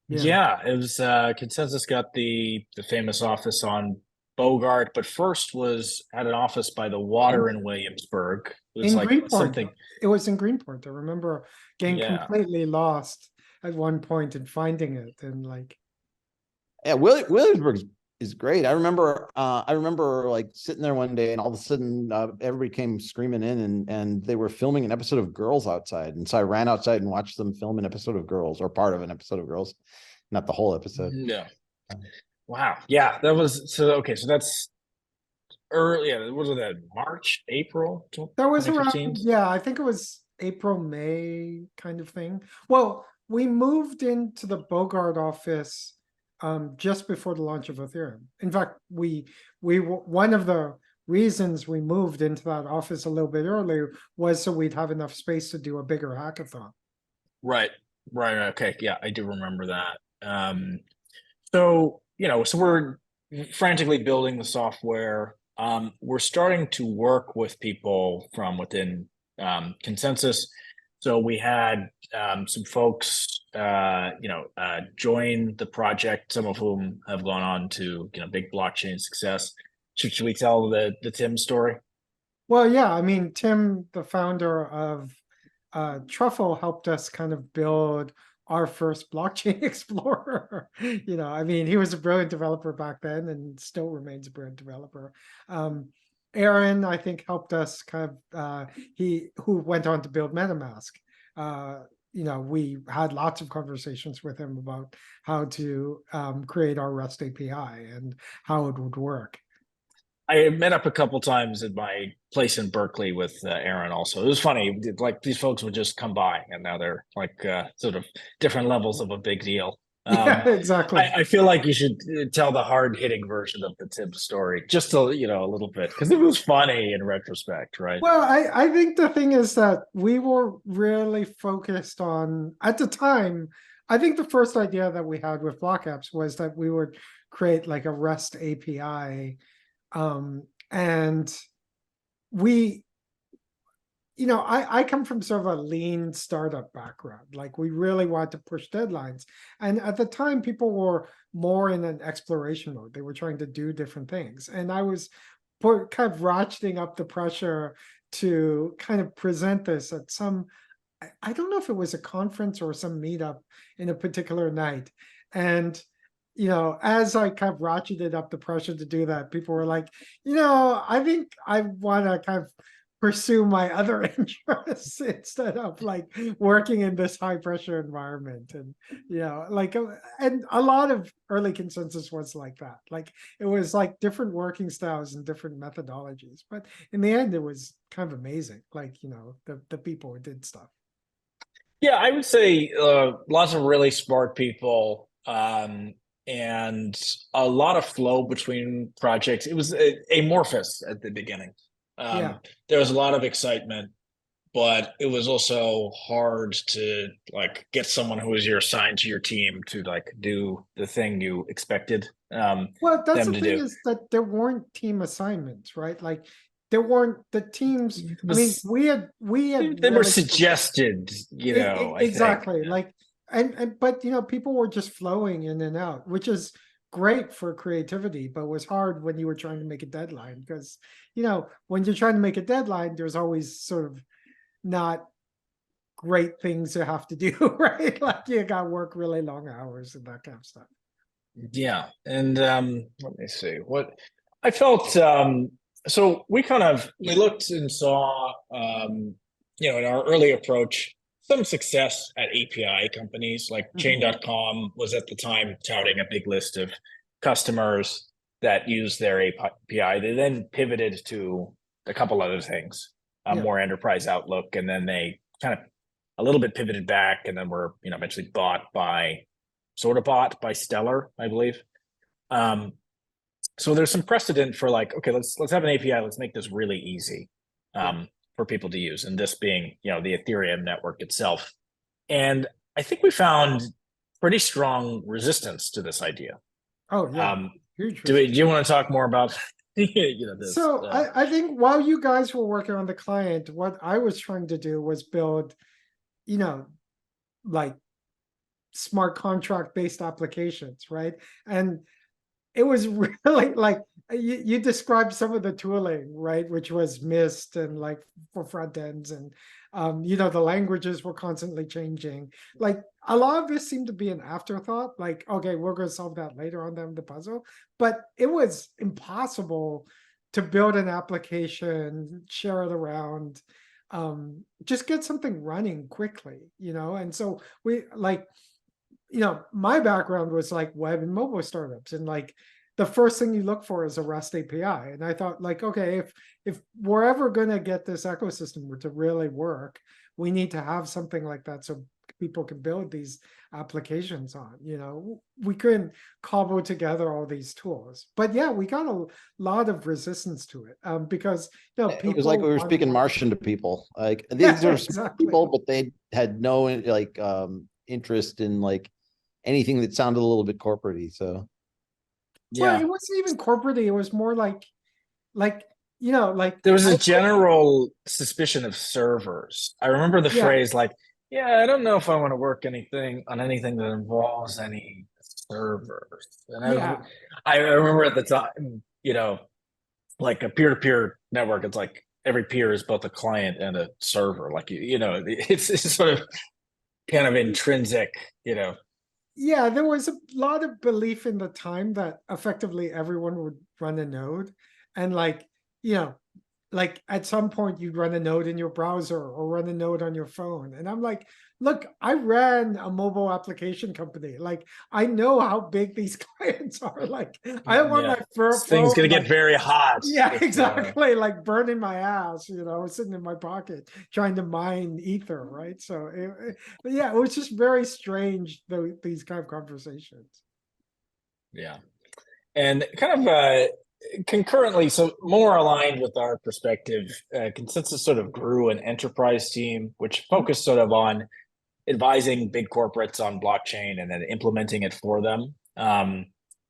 yeah, it was Consensus got the famous office on Bogart, but first had an office by the water in Williamsburg. It was In like Greenport, something. it was in Greenport. I remember getting Yeah. completely lost at one point and finding it, and like, Yeah, Williamsburg is great. I remember like sitting there one day, and all of a sudden everybody came screaming in, and they were filming an episode of Girls outside. And so I ran outside and watched them film an episode of Girls, or part of an episode of Girls, not the whole episode. Yeah. Wow. Yeah, that was so okay. So that's early. Yeah, what was that? March, April, that was 2015? around, yeah, I think it was April, May kind of thing. Well, we moved into the Bogart office just before the launch of Ethereum. In fact, one of the reasons we moved into that office a little bit earlier was so we'd have enough space to do a bigger hackathon. Right. Right. Okay. Yeah, I do remember that. So so we're frantically building the software. We're starting to work with people from within Consensus. So we had some folks, join the project. Some of whom have gone on to big blockchain success. Should we tell the Tim story? Well, yeah, I mean, Tim, the founder of Truffle, helped us kind of build our first blockchain explorer. I mean, he was a brilliant developer back then and still remains a brilliant developer. Aaron, I think, helped us kind of, who went on to build MetaMask. We had lots of conversations with him about how to create our REST API and how it would work. I met up a couple times at my place in Berkeley with Aaron also. It was funny. Like these folks would just come by, and now they're like sort of different levels of a big deal. Yeah, exactly. I feel like you should tell the hard-hitting version of the Tim story, just a little bit, because it was funny in retrospect, right? Well, I think the thing is that we were really focused on, at the time, I think the first idea that we had with BlockApps was that we would create like a REST API. And we, I come from sort of a lean startup background. Like we really wanted to push deadlines. And at the time, people were more in an exploration mode. They were trying to do different things. And I was kind of ratcheting up the pressure to kind of present this at some, I don't know if it was a conference or some meetup in a particular night. And as I kind of ratcheted up the pressure to do that, people were like, I think I want to kind of pursue my other interests instead of like working in this high pressure environment. And, and a lot of early Consensus was like that. Like it was like different working styles and different methodologies. But in the end, it was kind of amazing. Like, the people who did stuff. Yeah, I would say lots of really smart people. And a lot of flow between projects. It was amorphous at the beginning. There was a lot of excitement, but it was also hard to like get someone who was assigned to your team to like do the thing you expected well, that's them the to thing do. is that there weren't team assignments, right? Like there weren't the teams. I mean, we had They were really suggested, I exactly think. like but people were just flowing in and out, which is great for creativity, but was hard when you were trying to make a deadline because when you're trying to make a deadline, there's always sort of not great things you have to do, right? Like you got to work really long hours and that kind of stuff. Yeah, and let me see what I felt. So we looked and saw, in our early approach, some success at API companies like Chain.com was at the time touting a big list of customers that use their API. They then pivoted to a couple other things. a Yeah. more enterprise outlook, and then they kind of a little bit pivoted back, and then were eventually bought by Stellar, I believe. So there's some precedent for like, okay, let's have an API, let's make this really easy for people to use, and this being the Ethereum network itself. And I think we found pretty strong resistance to this idea. Oh yeah, huge. Do you want to talk more about this? So I think while you guys were working on the client, what I was trying to do was build, like smart contract based applications, right? And it was really like you described some of the tooling, right? Which was Mist and like for front ends, and the languages were constantly changing. Like a lot of this seemed to be an afterthought. Like, okay, we're going to solve that later on down the puzzle, but it was impossible to build an application, share it around, just get something running quickly, And so we like. My background was like web and mobile startups, and like the first thing you look for is a REST API. And I thought like, okay, if we're ever going to get this ecosystem to really work, we need to have something like that so people can build these applications on. We couldn't cobble together all these tools, but yeah, we got a lot of resistance to it because people, it was like we were speaking Martian to people. Like these are exactly. people, but they had no like interest in like anything that sounded a little bit corporate-y. So well, it wasn't even corporate-y. It was more like there was a general suspicion of servers. I remember the phrase like, yeah, I don't know if I want to work on anything that involves any servers. And I remember at the time, like a peer-to-peer network, it's like every peer is both a client and a server. Like, it's sort of kind of intrinsic, Yeah, there was a lot of belief in the time that effectively everyone would run a node. And like at some point you'd run a node in your browser or run a node on your phone. And I'm like, look, I ran a mobile application company. Like, I know how big these clients are. Like, I don't want my this thing's gonna get very hot. Yeah, exactly. Like burning my ass, sitting in my pocket trying to mine ether, right? So, it was just very strange, these kind of conversations. Yeah, and kind of concurrently, so more aligned with our perspective, Consensus sort of grew an enterprise team, which focused sort of on advising big corporates on blockchain and then implementing it for them.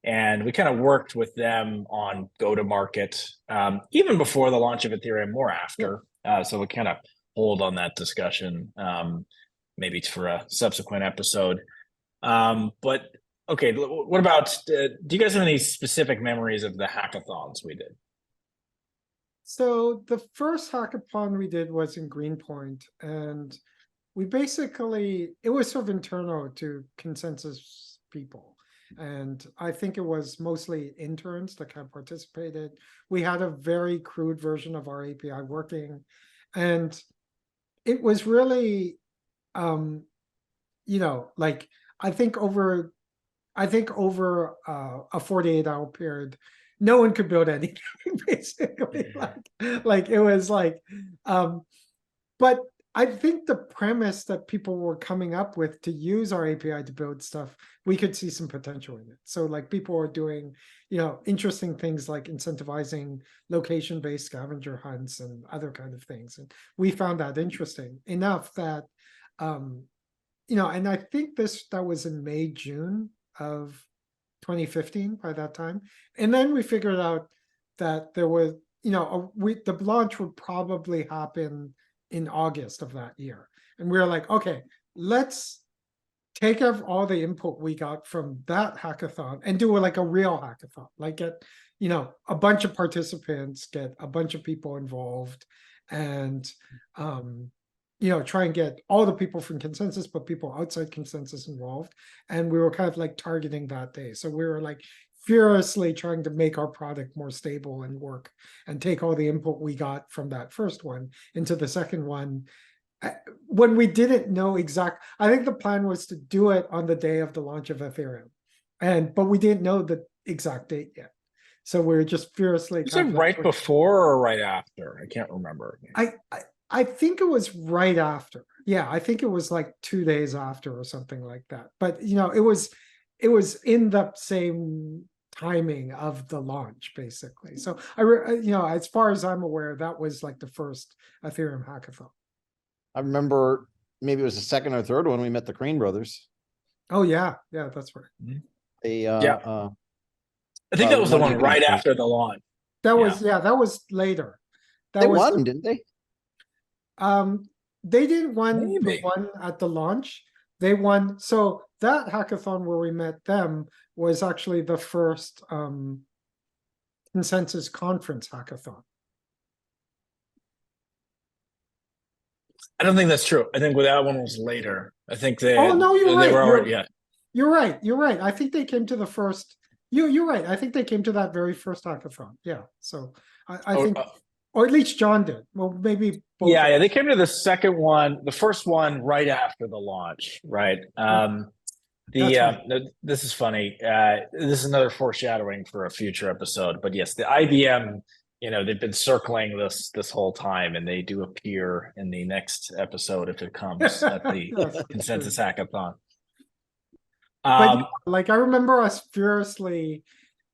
And we kind of worked with them on go-to-market, even before the launch of Ethereum, more after. So we kind of hold on that discussion, maybe for a subsequent episode. But okay, what about, do you guys have any specific memories of the hackathons we did? So the first hackathon we did was in Greenpoint, and we basically, it was sort of internal to Consensus people. And I think it was mostly interns that kind of participated. We had a very crude version of our API working. And it was really, like, I think over a 48-hour period, no one could build anything, basically. Like it was like, but I think the premise that people were coming up with to use our API to build stuff, we could see some potential in it. So like people are doing, interesting things like incentivizing location-based scavenger hunts and other kind of things. And we found that interesting enough that, and I think that was in May, June of 2015 by that time. And then we figured out that there was, the launch would probably happen in August of that year. And we were like, okay, let's take all the input we got from that hackathon and do like a real hackathon, like get, a bunch of participants, get a bunch of people involved, and, try and get all the people from Consensus, but people outside Consensus involved. And we were kind of like targeting that day. So we were like furiously trying to make our product more stable and work, and take all the input we got from that first one into the second one. When we didn't know I think the plan was to do it on the day of the launch of Ethereum, but we didn't know the exact date yet. So we're just furiously. Is it right before or right after? I can't remember. I think it was right after. Yeah, I think it was like 2 days after or something like that. But it was in the same timing of the launch, basically. So as far as I'm aware, that was like the first Ethereum hackathon. I remember maybe it was the second or third one we met the Crane brothers. Oh yeah, that's right. They I think that was the one right after the launch. That was later. They won, didn't they? They didn't win Maybe. the one at the launch. They won. So that hackathon where we met them was actually the first consensus conference hackathon. I don't think that's true. I think that one was later. I think they. Oh no, you're right. Were already, yeah. You're right. You're right. I think they came to the first. You're right. I think they came to that very first hackathon. Yeah. So I think. Or at least John did. Well, maybe both. Yeah, they came to the second one, the first one right after the launch, right? This is funny. This is another foreshadowing for a future episode. But yes, the IBM, they've been circling this whole time, and they do appear in the next episode if it comes at the consensus hackathon. But I remember us furiously.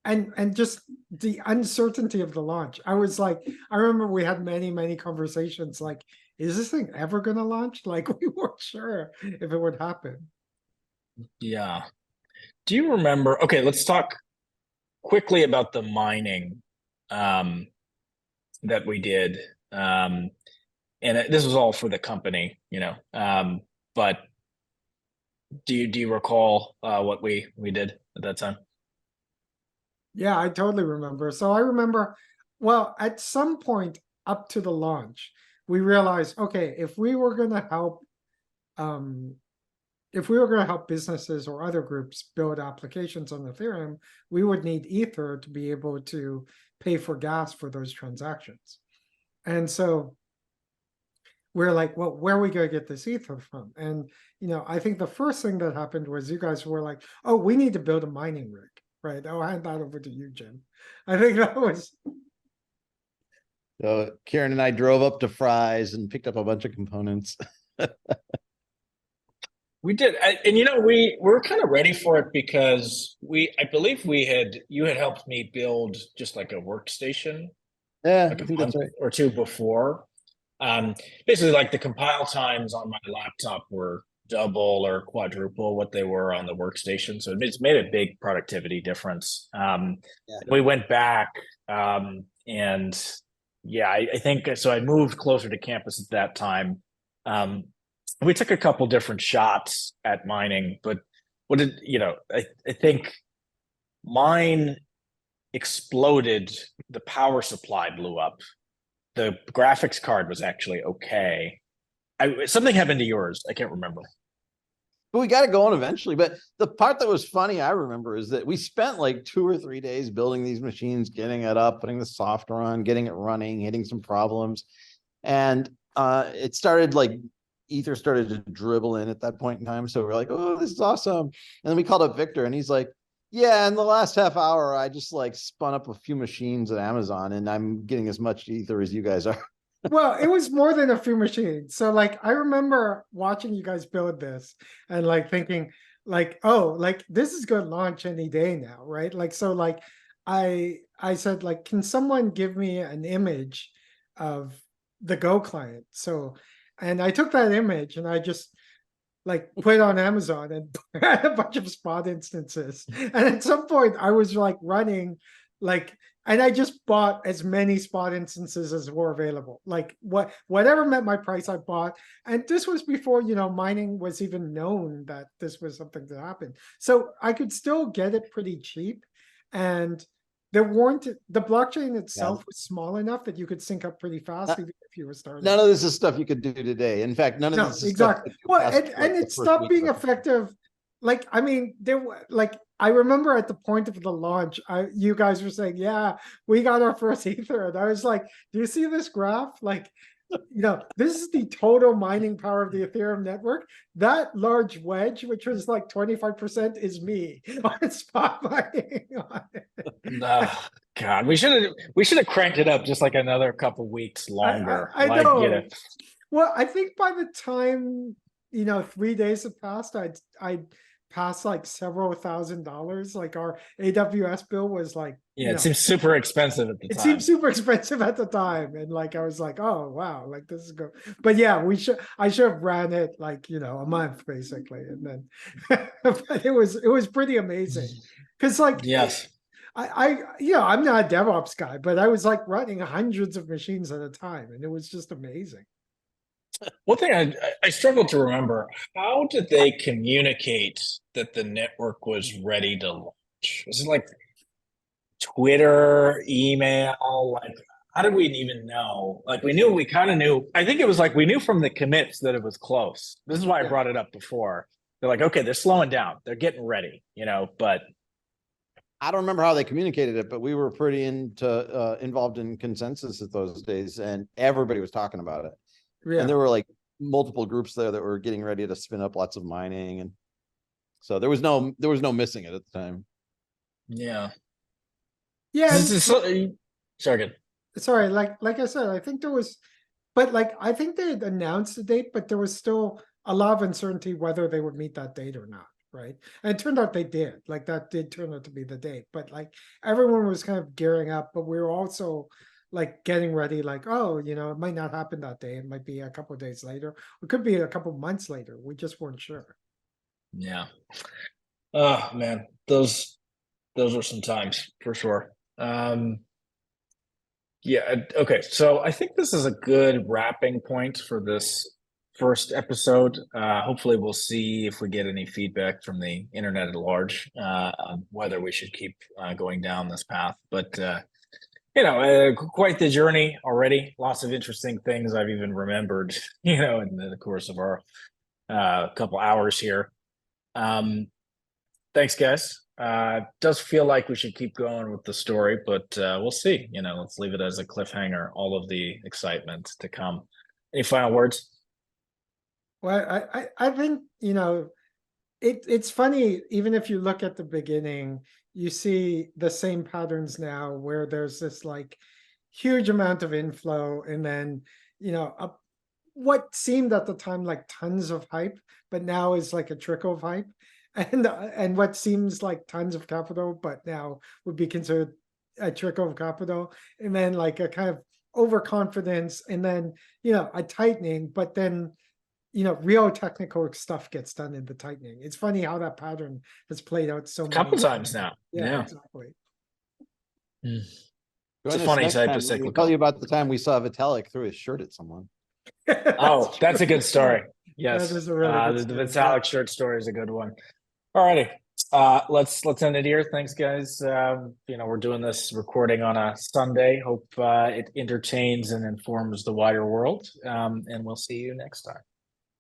And just the uncertainty of the launch. I remember we had many conversations like, is this thing ever going to launch? Like, we weren't sure if it would happen. Yeah. Do you remember? Okay, let's talk quickly about the mining that we did. And this was all for the company, but do you recall what we did at that time? Yeah, I totally remember. So I remember, well, at some point up to the launch, we realized, okay, if we were going to help businesses or other groups build applications on Ethereum, we would need Ether to be able to pay for gas for those transactions. And so we're like, well, where are we going to get this Ether from? And, I think the first thing that happened was you guys were like, oh, we need to build a mining rig. Right. I'll hand that over to you, Jim. I think that was. So Kieren and I drove up to Fry's and picked up a bunch of components. We did. And we were kind of ready for it because I believe you had helped me build just like a workstation. Yeah, like I think that's right. Or two before. Basically like the compile times on my laptop were double or quadruple what they were on the workstation. So it's made a big productivity difference. We went back and I think so. I moved closer to campus at that time. We took a couple different shots at mining, but I think mine exploded. The power supply blew up. The graphics card was actually okay. Something happened to yours. I can't remember. But we got it going eventually. But the part that was funny, I remember, is that we spent like 2 or 3 days building these machines, getting it up, putting the software on, getting it running, hitting some problems. And it started Ether started to dribble in at that point in time. So we're like, oh, this is awesome. And then we called up Victor and he's like, yeah, in the last half hour, I just spun up a few machines at Amazon and I'm getting as much Ether as you guys are. Well, it was more than a few machines. So I remember watching you guys build this and thinking this is going to launch any day now, right? I said, can someone give me an image of the Go client? And I took that image and I just put it on Amazon and had a bunch of spot instances. And at some point I was running and I just bought as many spot instances as were available. Whatever met my price, I bought. And this was before, mining was even known that this was something that happened. So I could still get it pretty cheap. And the blockchain itself was small enough that you could sync up pretty fast even if you were starting. None of this is stuff you could do today. In fact, none of this is exactly. And it stopped being effective. I remember at the point of the launch, you guys were saying, yeah, we got our first Ether. And I was like, do you see this graph? This is the total mining power of the Ethereum network. That large wedge, which was 25%, is me on spot mining. God, we should have cranked it up just like another couple weeks longer. I Like, you know, know. Well, I think by the time, 3 days have passed, I'd passed like several $1,000s. Like our AWS bill was like, yeah, it seems super expensive at the it time. seemed super expensive at the time. And like I was like, oh wow, like this is good. But yeah, I should have ran it like, a month basically. And then but it was pretty amazing. Cause like Yes. I'm not a DevOps guy, but I was like running hundreds of machines at a time, and it was just amazing. One thing I struggled to remember, how did they communicate that the network was ready to launch? Was it like Twitter, email? Like, how did we even know? Like, we kind of knew. I think it was like we knew from the commits that it was close. This is why I Yeah. brought it up before. They're like, okay, they're slowing down. They're getting ready, but I don't remember how they communicated it, but we were pretty involved in consensus at those days, and everybody was talking about it. Yeah. And there were like multiple groups there that were getting ready to spin up lots of mining, and so there was no missing it at the time. yeah. Yeah. Sorry, good. Sorry, like I said, I think there was, but like I think they had announced the date, but there was still a lot of uncertainty whether they would meet that date or not, right? And it turned out they did. Like that did turn out to be the date, but like everyone was kind of gearing up, but we were also like getting ready, like, oh, it might not happen that day. It might be a couple of days later. It could be a couple of months later. We just weren't sure. Yeah. Oh man, those were some times for sure. Yeah, okay. So I think this is a good wrapping point for this first episode. Hopefully we'll see if we get any feedback from the internet at large, on whether we should keep going down this path. But quite the journey already. Lots of interesting things I've even remembered, in the course of our couple hours here. Thanks, guys. Does feel like we should keep going with the story, but we'll see. Let's leave it as a cliffhanger. All of the excitement to come. Any final words? Well, I think, it's funny, even if you look at the beginning, you see the same patterns now where there's this like huge amount of inflow and then, what seemed at the time like tons of hype, but now is like a trickle of hype. And what seems like tons of capital, but now would be considered a trickle of capital, and then like a kind of overconfidence, and then a tightening, but then real technical stuff gets done in the tightening. It's funny how that pattern has played out so A couple many times now. Yeah. exactly. It's Join a us funny next type time. of We'll cyclical. tell you about the time we saw Vitalik throw his shirt at someone. Oh, that's a good story. Yes. That is a really good the story. Vitalik shirt story is a good one. All righty. Let's end it here. Thanks, guys. We're doing this recording on a Sunday. Hope it entertains and informs the wider world. And we'll see you next time.